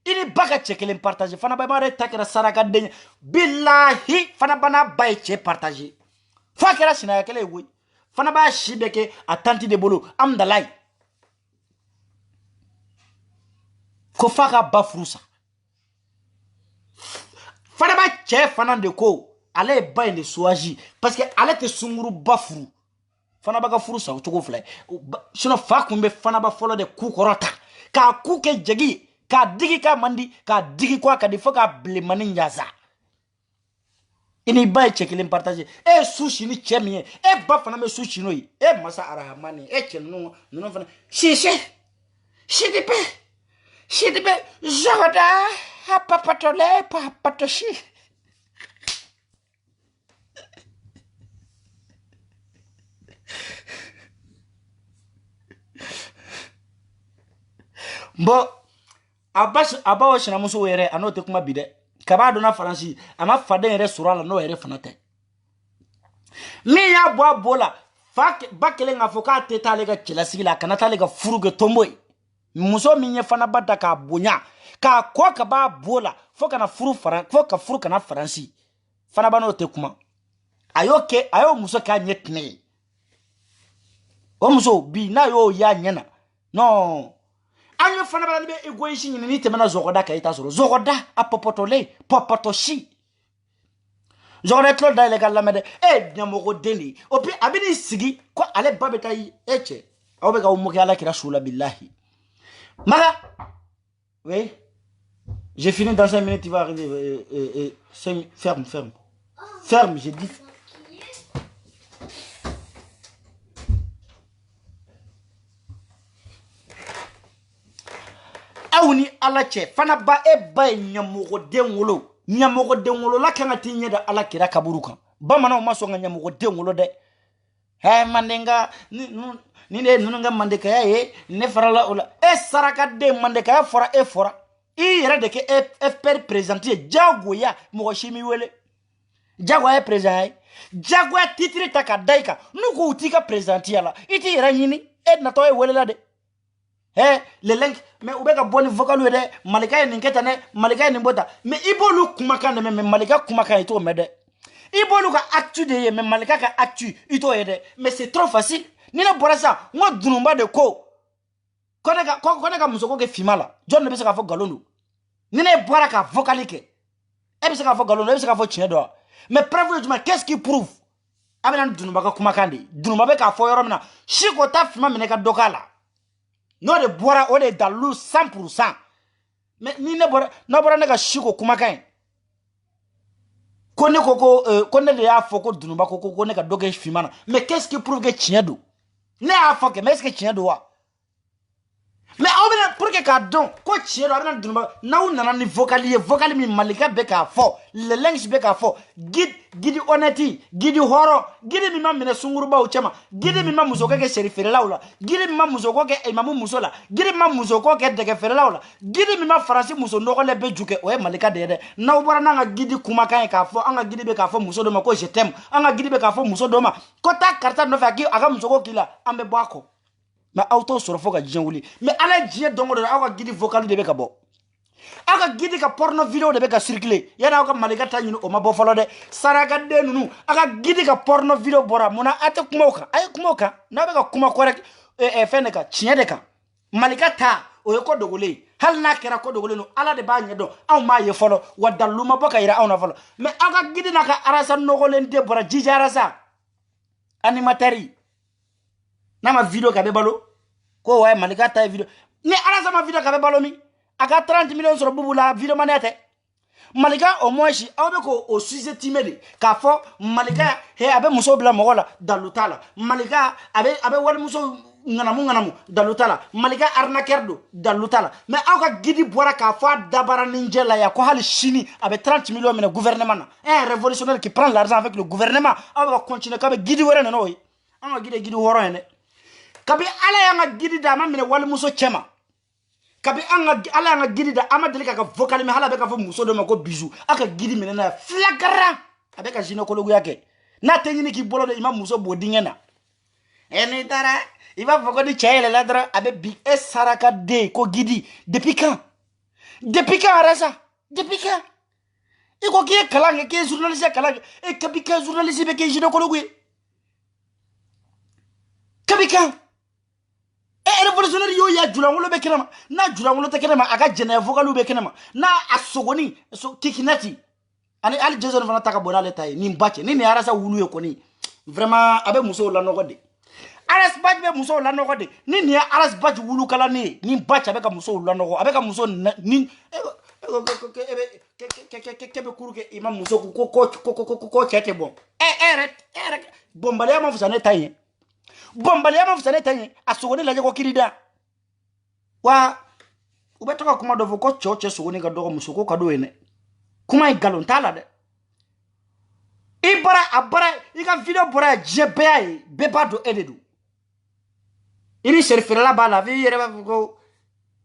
ini baka chekele partager fana ba mare takira saraka de billahi fana bana bay che partager fakira sina kele wi fana ba shibeke atanti de bolo amdalai ko faka ba frusa fana ba che fana de ko ale bay de soaji parce que ale te sunguru ba furu fana ba ka frusa o toko fly sino fa kumbe fana ba folo de ku korota ka ku ke jegi ka digi ka mandi ka digi kwa ka defo ka blemani nyaza ini bay chekele partager sushi ni chemie ba fana me sushi no masa arahamani chenu no fana shidipe joda papatole papatoshi bo abawo shina muso were anote kuma bide kaba dona faransi ama fade ere surala no ere fanate mi ya bola fak bakele nga foka teta lega chilasigi kanata lega furuge tomboy muso minye fana bada ka bonya ka kwa ka ba bola foka na furu foka furu kana faransi fana bano te kuma ayo muso ka nyetne o muso bi na yo ya nyena no anyo fana bala be egoishi ni temena zogoda ka ita soro zogoda apopotole popotoshi zogoda tlo da legal la mede nyamogo deni opi abini sigi ko ale babeta yi eche awbe ka umuki ala kira shula billahi mara oui j'ai fini dans 5 minutes il va arriver ferme j'ai dit awni ala che fana ba nyamogo denwolo la kanga tinye da ala kira kaburuka ba mana o maso nga nyamogo denwolo de mandenga ni ne nunga mandeka ya ne farala ola saraka de mandeka ya fora yere de ke FPR présenter jagoya mo shimi wele jagoya présent jagoya titre taka daika nuko utika présenter la iti yere nyini na to wele la de le link mais ubeka boni vocal de malika ni nketa ne malika ni mbota mais ibolu kumaka ne mais malika kumaka ito mede ibolu ka actu de mais malika ka actu ito yede mais c'est trop facile ni ne bɔra sa ngo dunumba de ko ne ka muso ko ke fimala John ne be se ka fɔ galon do ni ne bɔra ka vocali kɛ e be se ka fɔ galon do e be se ka fɔ tiɲɛ do mais preuve juma qu'est-ce qui prouve abena dunumba ka kuma kan de dunumba be ka fɔ yɔrɔ mina Chiko ta fima mine ka dokala no de bɔra o de dalu 100% mais ni ne bɔra na bɔra ne ka Chiko kuma kan ko ne de y'a fɔ ko dunumba ko ne ka dɔ kɛ fima na mais qu'est-ce qui prouve que tiɲɛ do ne y'a fɔ kɛ mais est-ce que tiɲɛ do wa mais aw bena pour que ka dɔn ko tiɲɛ do a bena dunumba n'aw nana ni vocal ye vocal min malika bɛ k'a fɔ le linge bɛ k'a fɔ gidi honnêteté gidi hɔrɔn gidi min ma minɛ sungurubaw cɛma gidi min ma muso kɛ seri feerelaw la gidi min ma muso ko kɛ imamu muso la gidi min ma muso ko kɛ dɛgɛ feerelaw la gidi min ma faransi muso nɔgɔlen bɛ ju kɛ o ye malika de ye dɛ n'aw bɔra n'an ka gidi kumakan ye k'a fɔ an ka gidi bɛ k'a fɔ muso dɔ ma ko je t'aime an ka gidi bɛ k'a fɔ muso dɔ ma ko taa karisa nɔfɛ a ka muso ko k'i la an bɛ bɔ a kɔ mais aw t'o sɔrɔ fo ka diɲɛ wuli mais ala diɲɛ dongo don aw ka gidi vocal de bɛ ka bɔ aw ka gidi ka porno video de bɛ ka circuler yani aw ka malika ta ɲini o ma bɔ fɔlɔ dɛ sarakaden ninnu aw ka gidi ka porno video bɔra mun na a tɛ kuma o kan a ye kuma o kan n'a bɛ ka kuma correct fɛn de kan tiɲɛ de kan malika ta o ye ko dogolen ye hali n'a kɛra ko dogolen don ala de b'a ɲɛ dɔn anw m'a ye fɔlɔ wa dalu ma bɔ ka yira anw na fɔlɔ mais aw ka gidi n'a ka arasa nɔgɔlen de bɔra jija arasa animatɛri n'a ma video ka bɛ balo ko ouais malika ta video ni arasa ma video ka bɛ balo mi a ka 30 millions sɔrɔ bubu la video mane tɛ malika au moins si aw bɛ ko o sous-estimé de k'a fɔ malika he a bɛ muso bila mɔgɔ la dalu t'a la malika a bɛ walimuso ŋanamu dalu t'a la malika arnaqueur do dalu t'a la mais aw ka gidi bɔra k'a fɔ a dabara ni jɛ la ya ko hali sini a bɛ 30 millions minɛ gouvernement na un révolutionnaire qui prend l'argent avec le gouvernement aw bɛ ka continuer k'a bɛ gidi wɛrɛ nana o ye an ka gidi hɔrɔn ye dɛ kabi ala y'an ka gidi da ma minɛ walimuso cɛma kabi ala y'an ka gidi da ama deli ka vocal mi hala bɛ ka fɔ muso dɔ ma ko bijou a ka gidi minɛ na flagrant a bɛ ka gynécologuya kɛ n'a tɛ ɲini k'i bolo de i ma muso bɔ dingɛ na n'i taara i b'a fɔ ko ni cɛ yɛlɛla dɔrɔn a bɛ bi e saraka den ko gidi depuis quand arasa depuis quand i ko k'i ye kalan kɛ k'i ye journaliste kalan kɛ e kabi kɛ journaliste bɛ kɛ gynécologue ye kabi quand révolutionnaire yo ya julangolo be kenema na julangolo te kenema aga jene vocalu be kenema na asogoni so kikinati ani ali jason fana taka bonale tay ni mbache ni arasa wulu ye koni vraiment abe muso la noko de aras badj be muso la noko de ni aras badj wulu kala ni mbache abe ka muso la noko abe ka muso ni kebe kuruke imam muso ko chete bon bombale ma fusane tay bombaliya ma fusane tanye asogoni laje ko kirida wa ubetoka kuma do ko choche sogoni ka do musuko ka do ene kuma igalon tala de ibara abara ika video bora jebea e beba do eledu ini serfera la bala vi yere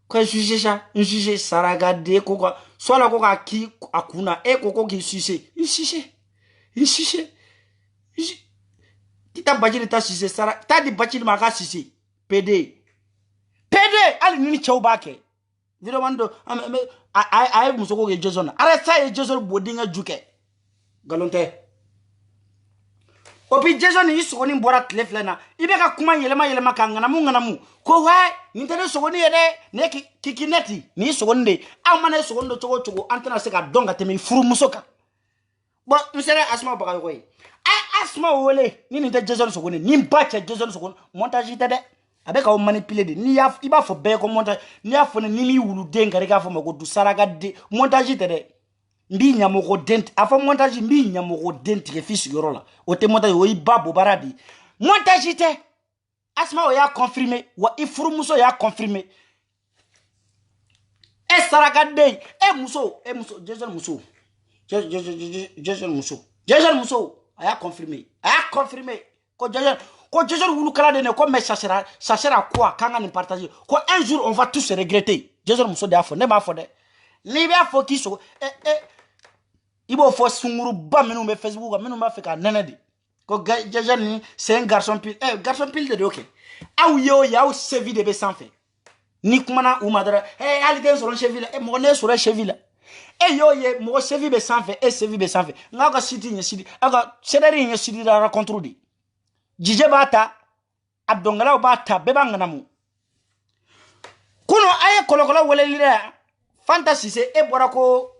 ko juge saraga de ko swala ko ka ki akuna e ko ki suce kita bajili ta sise sara ta di bachili maka sise PD ali nini chauba ke video mando ay musoko ge Jason ara sa ye Jason bodinga juke galonte opi Jason yi sokoni mbora tleflena ibe ka kuma yelema kangana mu ko wa ni tane sokoni yede ne kikineti ni sokoni de amana sokoni do chogo antena se ka donga teme furu musoka bo nsere asma baka yoy asma wole ni nte Jason sokoni ni mbache Jason sokoni montage ite de avec on manipuler de ni ya iba fo be ko montage ni ya fo ni mi wulu denga reka fo mako du saraka de montage ite de mbi nyamoko dent afo montage mbi nyamoko dent ke fils yoro la o te montage o ibabo baradi montage ite asma o ya confirmer wa ifuru muso ya confirmer e saraka de muso Jason muso aya confirmé ko Jason wulu kala de ne ko mais ça sera quoi quand on partager ko un jour on va tous se regretter Jason muso de afo ne ba fo de ni ba fo ki so ibo fo sunguru ba menu be Facebook menu ba fe ka nenedi ko Jason ni c'est un garçon pile de OK aw yo ya o sevi de be sans fait ni kumana ou madara ali den so cheville mo ne so cheville yo ye mo sevi be sans fait sevi be sans fait ngaka siti nya siti aga sedari nya siti da contre di jije bata abdongala ba ta beba nganamu kuno aye kolokola wele lira fantasy se e bora ko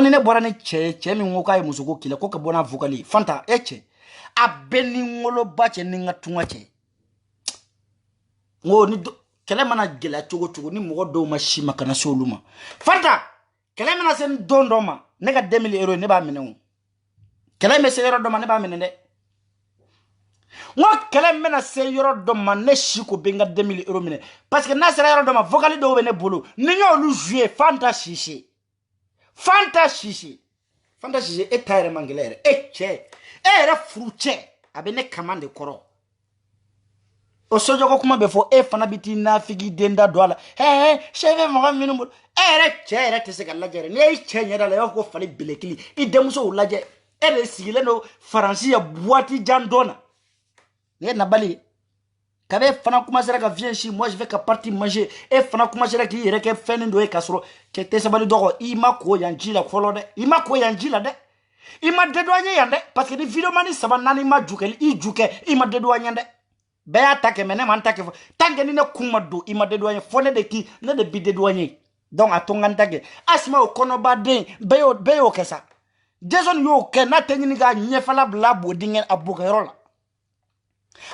ne bora ne che mi ngoka e musuko kila ko ka bona vukali fanta eche abeni ngolo ba che ninga tunga che ngo ni kele mana gela chogo ni mogo do ma shima kana soluma fanta kele mana sen dondo ma ne ga 2000 euro ne ba mene kele me se euro do ma ne ba mene de ngo kele mena se euro do ma ne shiko benga 2000 euro mene parce que na sera euro do ma vocali do bene bolo ni nyo lu jouer fanta chichi e tayre mangelere e che e ra fruche abene kamande koro o sojo ko kuma be fo e fana biti na figi denda doala cheve mo minu mo re che re tese galla jere ne che nyada la ko fali bilekili i demuso laje e re sigile no faransi ya boati jandona ne na bali kabe fana kuma sera ka viens chez moi je vais ka partir manger e fana kuma sera ki yere ke fenindo e kasro ke tese bali dogo ima ko yanjila folo de ima ko yanjila de ima dedouanye yande parce que ni video mani saba nani ma jukeli i juke ima dedouanye de be attaque mene man attaque tanke ni ne kuma do ima dedouanye fone de ki ne de bi dedouanye donc atonga ntage asma o kono ba den be yo kesa Jason yo ke na tenyi ni ga nyefala bla bodingen abuka rola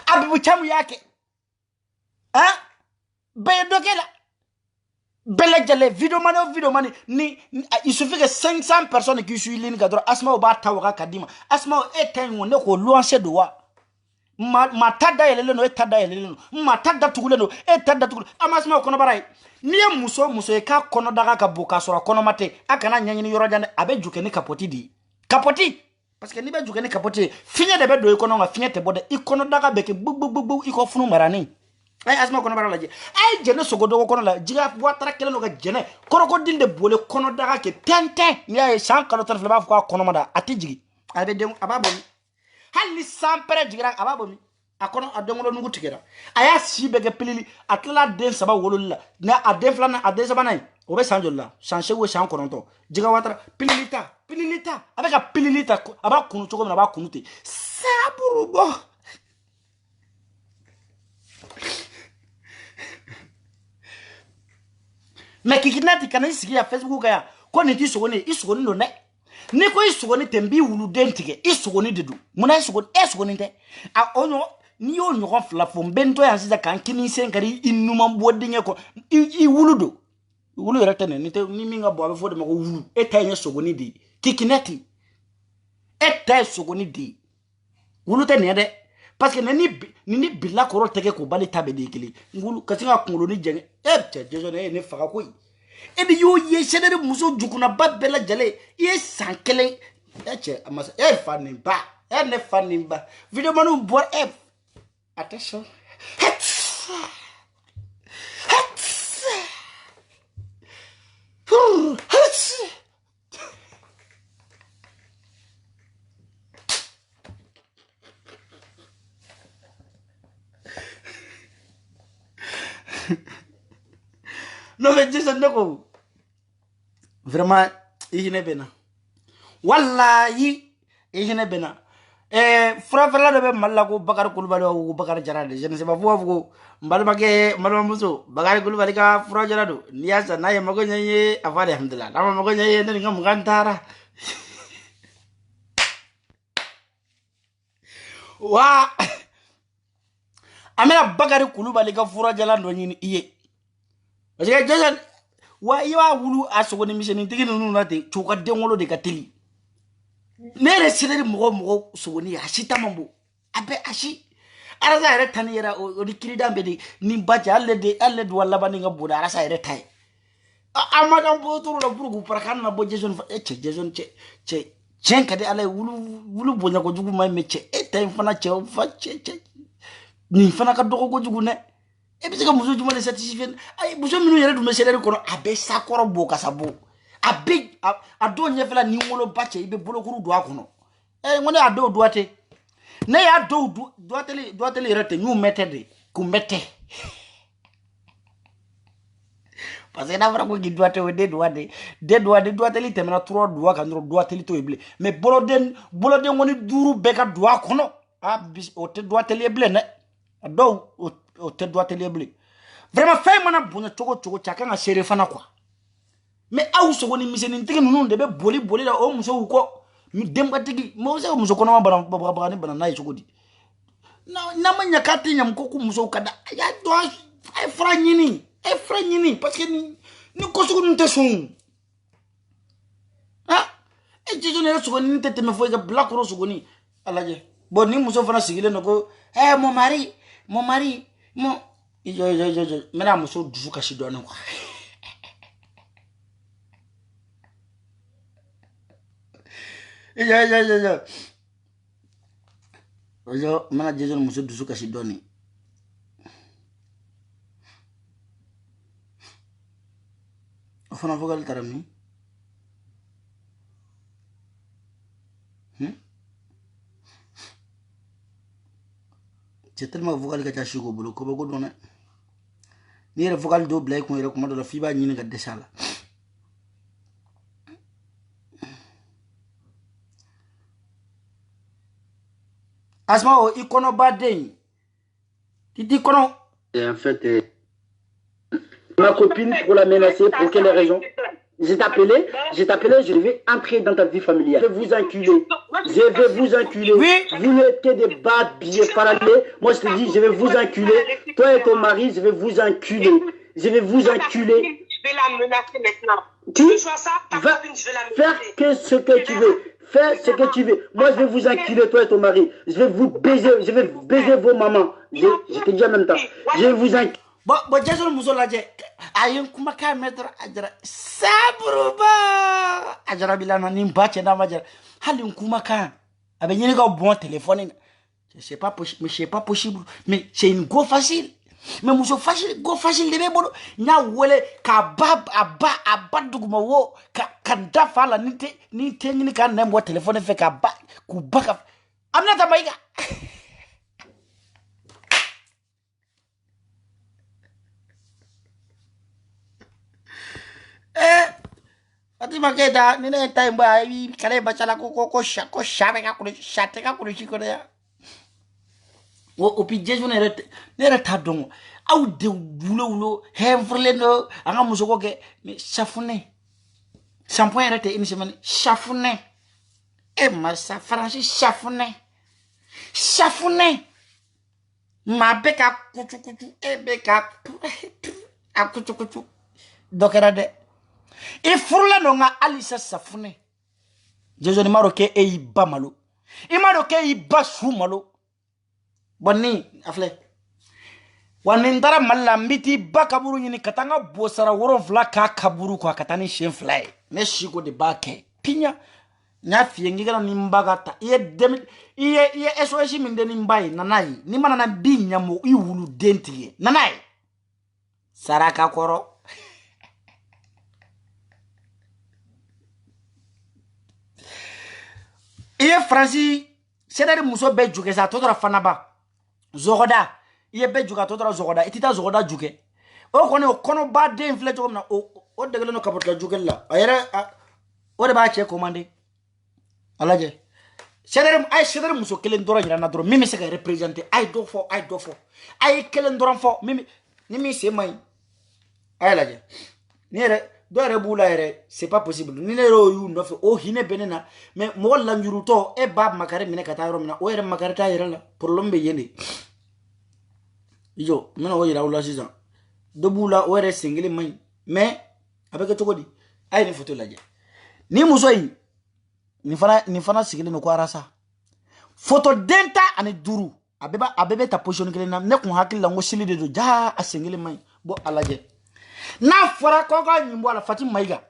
abu chamu yake be dokela belle jale video mani ni il suffit que 500 personnes qui suivent l'ine gadro asma o ba tawaka kadima asma o etenwo ne ko luanse do wa ma tada yelele no etada yelele no ma tada tugule no etada tugule amasma kono barai ni muso e ka kono daga ka boka sora kono mate akana nyanyini yoro jande abe juke ni kapoti di kapoti parce que ni be juke ni kapoti finye de be do ikono nga finye te bode ikono daga beke bu iko funu marani ay asma kono bara laje ay jene sogodo kono la jiga boatara kele no ga jene koroko dinde bole kono daga ke tente ni ay san kalo tan flaba ko kono mada ati jigi abe de ababo hal ni sampere jigira ababo mi akono adongolo nungu tikera aya sibege pilili atla den saba wololla na aden flana aden saba nay obe sanjolla sanche we san koronto jiga watara pililita abeka pililita aba kunu choko na ba kunute saburubo mais kikinati kana isigi ya Facebook kaya ko ni ti isugoni no ne ni ko isugoni tembi wulu dentige isugoni dedu muna isugoni te a onyo ni yo nyo fla fo mbento ya sisa kan kini senkari inuma bodinge ko i wuludo wulu retene ni te ni minga bo abe fo de mako wulu etanye sugoni di kikinati etay sugoni di wulu te ne de parce que ni bila koro tege ko bali tabe de kili ngulu katinga kungulo ni jenge jejone ne faka koy ebi yo ye shedere muso jukuna babela jale ye sankele amasa fanimba ne fanimba video manu bo attention non mais Jason Ndeko vraiment ihine bena wallahi ihine bena frafela de be malla ko Bakar Kulubali ko Bakar Jarade je ne sais pas ko mbalmake malmamuso Bakar Kulubali ka fra jarado niasa naye magonya ye afade alhamdulillah nama magonya ye ndani ngam gantara wa amela Bakar Kulubali ka fra jalando nyini iye parce que Jason wa iwa wulu asogo ni mission tigi nunu nate choka dengolo de katili nere sideri mogo sogoni ashita mambo abe ashi arasa ere tani yera o dikiri dambe de ni baja alle de wala bani nga boda arasa ere tay amagam bo turu la burugu parakan na bo Jason Jason che kade ale wulu bonya ko jugu may meche tay fana che fa che ni fana ka dogo ko jugu ne e bi se ka muso juma le satisfait ay muso minu yere dum sedere kono abe sakoro bo kasabo abe ado nyefela ni ngolo bache ibe bolokuru do akono ngone ado doate ne ya do doate rete ñu metede ku mette parce que na vra ko gi doate we de doate li temena 3 doa kan doate li to ible mais boloden ngoni duru beka do akono o te doit te liebler ne do o te doit te liebler vraiment fay mana bonya chogo chaka nga sere fana quoi mais aw so woni miseni tigi nunu de be boli la o muso ko mi demba tigi mo se muso ko no bara ni bana nay chogodi na manya kati nyam ko ku muso kada ya do ay fra nyini parce que ni ko so nte son ah e jejo ne so ni tete me fo ga black rose so ni alaje bon ni muso fana sigile no ko mon mari mon yo mena muso dusu kashi do no quoi yo mana jejo muso dusu kashi do ni fana fogal tarami c'est tellement vocal que tu as chigo bolo ko ba go donné ni re vocal do blay ko re ko do la fiba ñi nga déchala asma o ikono badé ti kono et en fait ma copine pour la menacer pour quelle raison? Je t'appelais, je vais entrer dans ta vie familiale. Je vais vous enculer. Oui. Vous mettez des bas billets parallèles. Moi, je te dis, je vais vous enculer. Toi et ton mari, je vais vous enculer. Je vais la menacer maintenant. Tu vas faire ce que tu veux. Fais ce que tu veux. Moi, je vais vous enculer, toi et ton mari. Je vais vous baiser. Je vais baiser vos mamans. Je te dis en même temps. Je vais vous enculer. Bon, Jason Muzolaje, ayun kuma ka mettre ajara sabruba ajara bilana nimbache na majara halin kuma ka avec yini ga bon téléphone c'est pas possible mais c'est une go facile mais muso facile go facile de bebo nya wole ka aba duguma wo ka dafa la ni te ngini ka nembo téléphone fait ka ba ku baka amna ta maiga ati makeda nine time ba kale bachala ko shabe ka kulu shate ka kulu chiko ya o pi jeju ne ta don au de wulo hemfrele no anga musoko ke me chafune shampoing rete ini semane chafune e ma sa français chafune ma beka kuchu e beka a kuchu dokera de e furla no nga alisa safune jejo ni maroke e iba malo e maroke iba su malo bonni afle wani ndara malla mbiti ba kaburu nyini katanga bosara woro vla ka kaburu kwa katani shen fly ne shiko de bake pinya nya fiengi kana nimbaga ta iye SOS minde nimbai nanai ni mana na binya mo iwulu denti nanai saraka koro iye Franci c'est-à-dire muso be juke sa todora fanaba zogoda iye be juka todora zogoda itita zogoda juke o kono ba de infle to na o degele no kapotla juke la ayere o de ba che commandé alaje c'est-à-dire muso kelen dora nyina na doro mimi se ka représenter ay do fo ay kelen dora fo mimi se may ay laje nere doere bula ere c'est pas possible ni ne ro yu no fe o hine benena mais mo la njuruto e bab makare mine kata ro mina o ere makare ta yere la problème be yende yo mena o yira wala sisan do bula o ere single may mais avec to godi ay ni photo laje ni muso yi ni fana sigile no ko arasa photo denta ani duru abebe ta position kele na ne kun hakilla ngo sili de do ja a single may bo alaje na fora koko nyimbola Fatim Maiga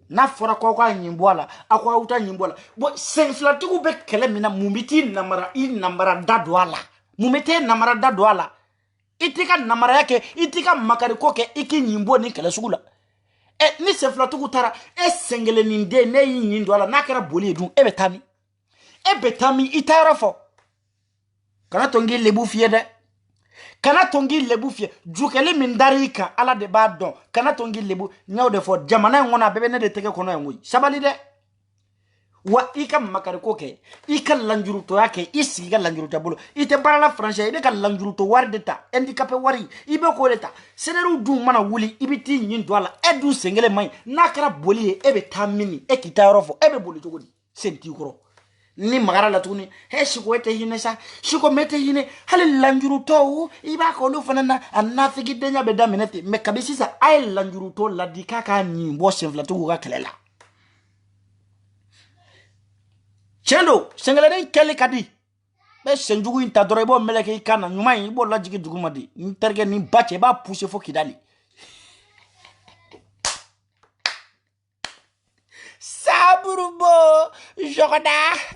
na fora koko nyimbola akwa uta nyimbola bo senflatiku be kele mina mumiti namara dadwala mumete namara dadwala itika namara yake itika makari koke iki nyimbo ni kele sugula ni senflatiku tara sengele ninde ne nyindwala nakara boli edun ebetami itara fo kana tongi lebu fiede kana tongi lebu fie jukeli mindarika ala de badon kana tongi lebu nyaw de fo jamana ngona bebe ne de teke kono ngui sabali de wa ika makari ko ke ika lanjuru to yake isi ga lanjuru ta bolo ite barala français ibe ka lanjuru to war deta handicapé wari ibe ko deta seneru du mana wuli ibiti nyin do ala edu sengele mai nakara boli ebe tamini e kitaro fo ebe boli to godi senti koro ni magara la tuni he shiko ete hine sa shiko mete hine hali lanjuru to iba ko lu fanana anafiki denya be daminete me kabisi sa ay lanjuru to la dikaka ni bo senfla to ga kelela Chendo, sengele kele kadi. Be senjugu inta doro ibo meleke ikana nyuma ibo lajigi dugumadi. Interge ni bache ba pousse fo kidali. Saburubo jogoda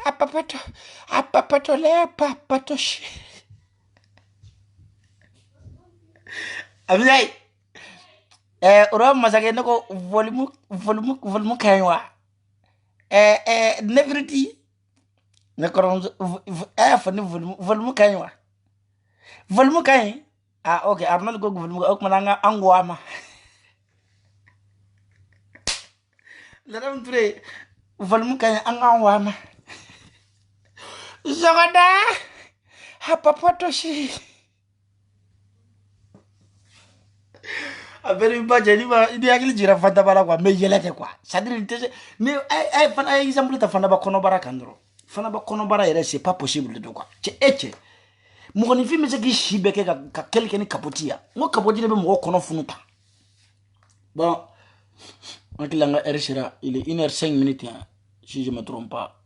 apapato le papato shi. Abizai. Oro masake nako volume kaywa. Neverity. Nekoro fani volume kaywa. Volume kay. Ah okay, Arnold go volume ok mananga angwama. Ladam ture volume kay angwama. Zogoda hapapato shi. Avere baje ni ba idi akili jira fanta bara kwa me yelete kwa. Sadiri tese ni ay fan ay exemple ta fana ba kono bara kandro. Fana ba kono bara yere c'est pas possible de quoi. Eche. Mo ni fi me se ki shibeke ka quelqu'un ni kapotia. Mo kapotia be mo kono funuta. Bon. On dit langa RCRA, il est 1h05 minutes hein, si je me trompe pas.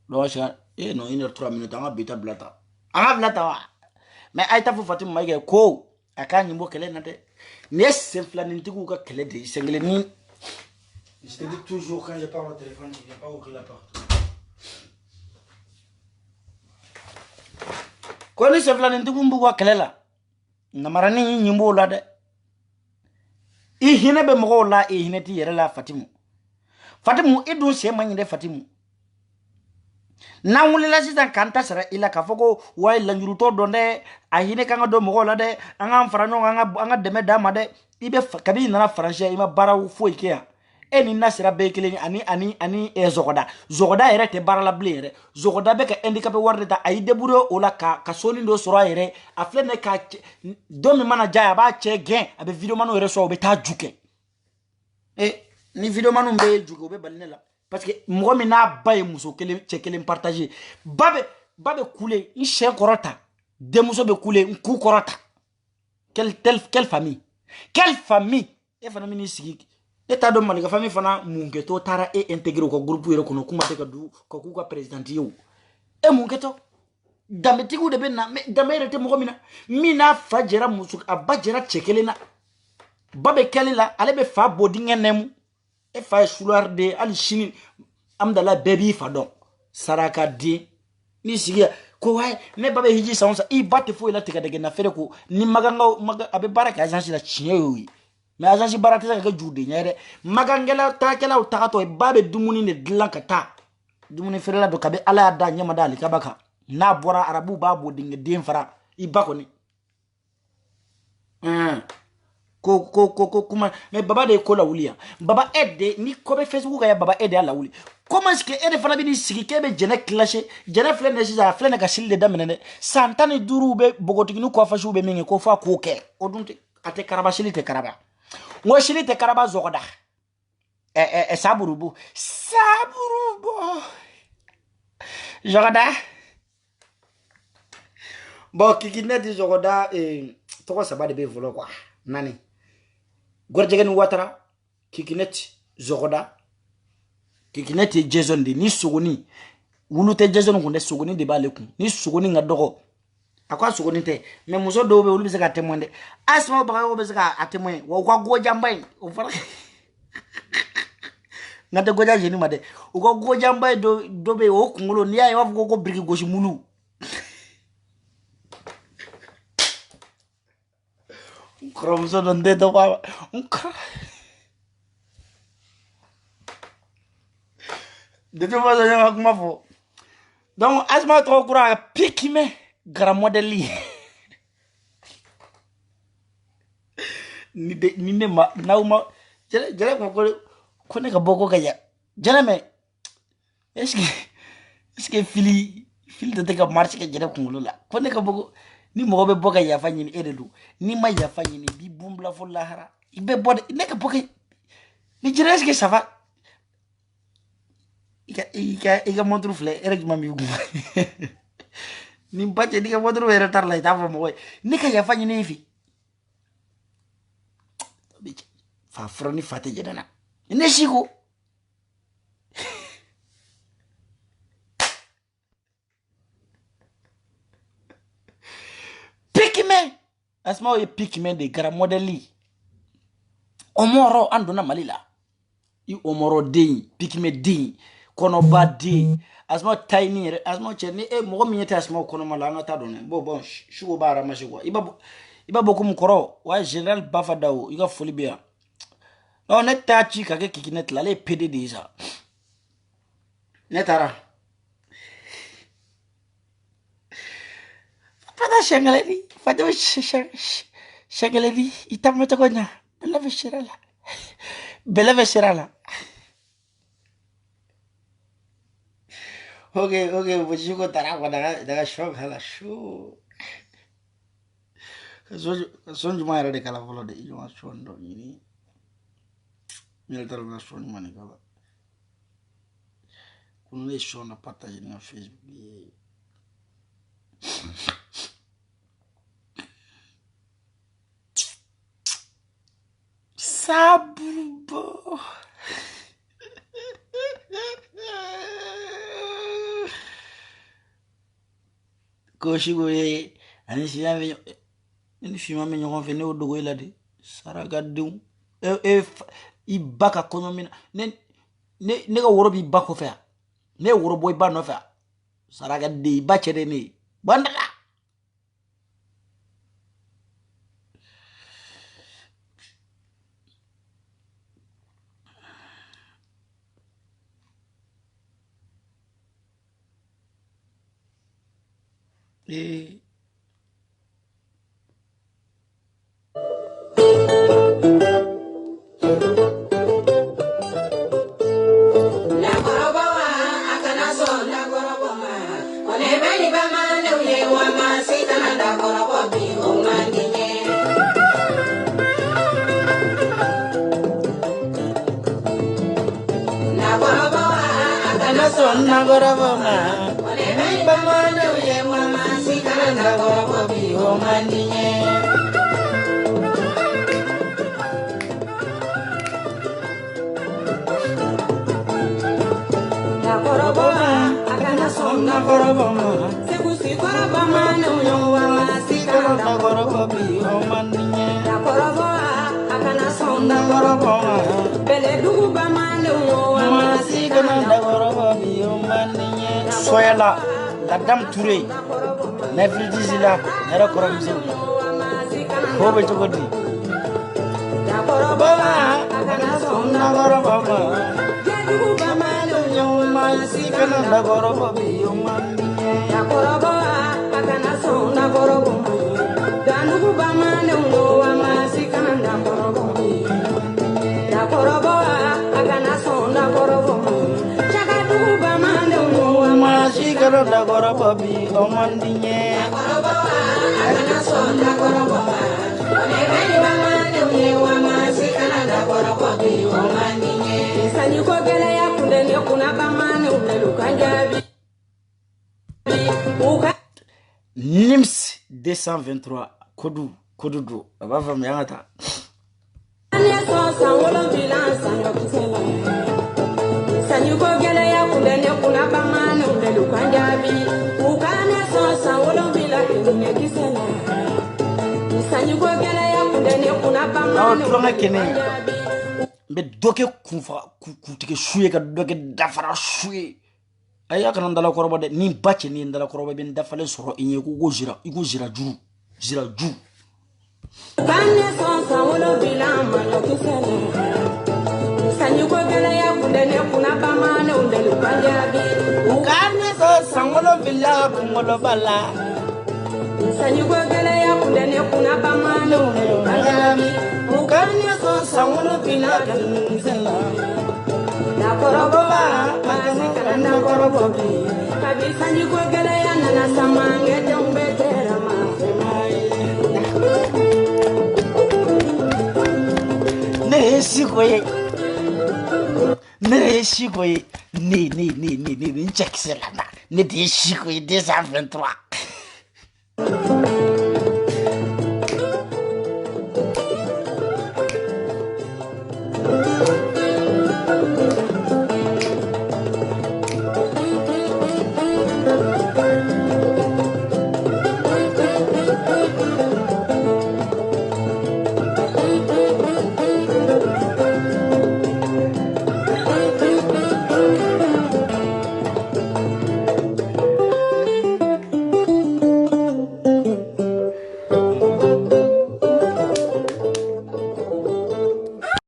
Donc non 1h03 minutes on a beta blata. Anga blata wa. Mais ay ta fu fatim maige ko aka nyimbo kele na de. N'est simple n'intigu ka kele de sengle ni. Je te dis toujours quand je parle au téléphone, il vient pas ouvrir la porte. Ko ni simple n'intigu mbugo kele la. Namarani nyimbo la de. Ihine be mo la ihine ti yere la Fatimu. Fatimu idun se manyinde Fatimu. Na wuli la sisan kanta sara ila ka foko wa lanjuru to donde ahine kanga do mo la de anga farano anga deme dama de ibe kabi na français ima barawu fo ikea eni nasira be kele ani zogoda ere te barala blere zogoda be ka handicapé warde ta ay deburo ola ka soni ndo soro ere afle ne ka do mi mana jaya ba che gen abe video manu ere so be ta juke ni video manu be juke be balinela parce que mo mi na baye muso kele che kele partager babe couler un chien korota de muso be couler un coup korota quelle famille e fana mini sigi eta do maliga famille fana mungeto tara e intégrer ko groupe yero kono kuma te ka du ko ku ka president yo e mungeto dametigu de benna damere te mo mina fajera musu abajera chekelena babe kelila alebe fa bodi ngenemu e fa shular de ali shini amdala baby fa don saraka di ni sigi ko way ne babe hiji sansa i batte fo ila tika de na fere ko ni maganga abe baraka agence la chiyo mais agence baraka ka jude nyere magangela takela o takato e babe dumuni ne dilankata dumuni fere la do kabe ala da nyama dali kabaka na bora arabu babo dinge den fara i bako ni ko kuma mais baba de ko la wulia baba aide ni ko be Facebook ya baba aide ala wuli comment est-ce que aide fana bi ni sigi kebe jene clasher jene flene sisa flene ka silde damene santani duru be bogotigi ni ko fa shube mingi ko fa ko ke odunte ate karaba silite karaba ngo silite karaba zogoda saburubu jogoda bon kikine di jogoda to ko sabade be volo quoi nani gorjegen watara kikinet zogoda kikinet jason di ni suguni wulute jason kunde suguni de balekun ni suguni ngadogo akwa suguni te me muso do be wulu bisaka temonde asma ba ko bisaka atemoy wo kwa goja mbay o fara ngade goja jeni made o ko goja mbay do be o kungulo ni ay wafu ko briki goshi mulu Kromso donde do ba de to ba ya kuma fo donc asma to kura pikime gra modeli ni ne ma nauma jere ko ne ka boko kaya jere me est-ce que fili de ka marché ka jere kungulu la ko ne ka bogo ni mo be boga ya fanyi ni ededu ni ma ya fanyi ni bi bumbla fo lahara ibe bod ne ka boga ni jere est-ce que ça va ika montru fle erek mami gu ni mpache ni ka montru era tar la ita fo mo ni ka ya fanyi ni fi fa froni fate jedana ne shiko Pikime asma o pikime de gara modeli omoro andona malila i omoro de pikime de kono ba de asma tiny asma cheni mo mi yete asma kono mala ngata done bon shugo bara mashigwa iba bokum koro wa general bafadao iga folibia no neta chi kage kikinet la le pd déjà netara pada shangaleni fado shangaleni itamata konya bela veshirala okay bujuko tarawa daga shock hala shu sonju mayra de kala volo de ino sondo ini miltar na sonju mani kala kuno le shona partage na Facebook Sabubo Koshigo ani siya me ni fima me nyoko fe ne odogo ila de saraga dum ibaka kono mina ne ga woro bi bako fe ne woro boy ba no fe saraga de ba chere ne bandala Soyala la dame Touré Nefri Dizila Nera Koramzi Kobe Chokodi Baba Akana Sonna Gorobama Bama Nyoma Sikana Nagorobi Yomani Yakoroba Akana Sonna Gorobama Danugu Bama Nyoma Sikana Nagorobi Yakoroba Akana Sonna Gorobama Chakadu Bama Shikara da goroba bi omandinye akana sonda goroba onebeni bamane wa masikana da goroba bi omandinye sanyuko gele ya kundene kuna bamane ulelukanjabi Nims 223 kodudu abava myangata ane so sanwolo bilansa yokisela sanyuko gele ya kundene kuna bamane ulelukanjabi ukane sosa wolobila kene kisela sanyuko gele ya kundene kuna bamane ulelukanjabi mbe doke kunfa kutike shuye ka doke dafara shuye aya kana ndala koroba de ni bache ni ndala koroba ben dafale soro inye ko jira ju kane sosa wolobila manyo kisela sanyuko gele ya kundene kuna bamane ulelukanjabi ukane so sangolo villa kungolo bala sanyuko gele ya kundene kuna bamane ulelukanjabi ukane so sangolo villa kungolo na koroba akana Ni 223.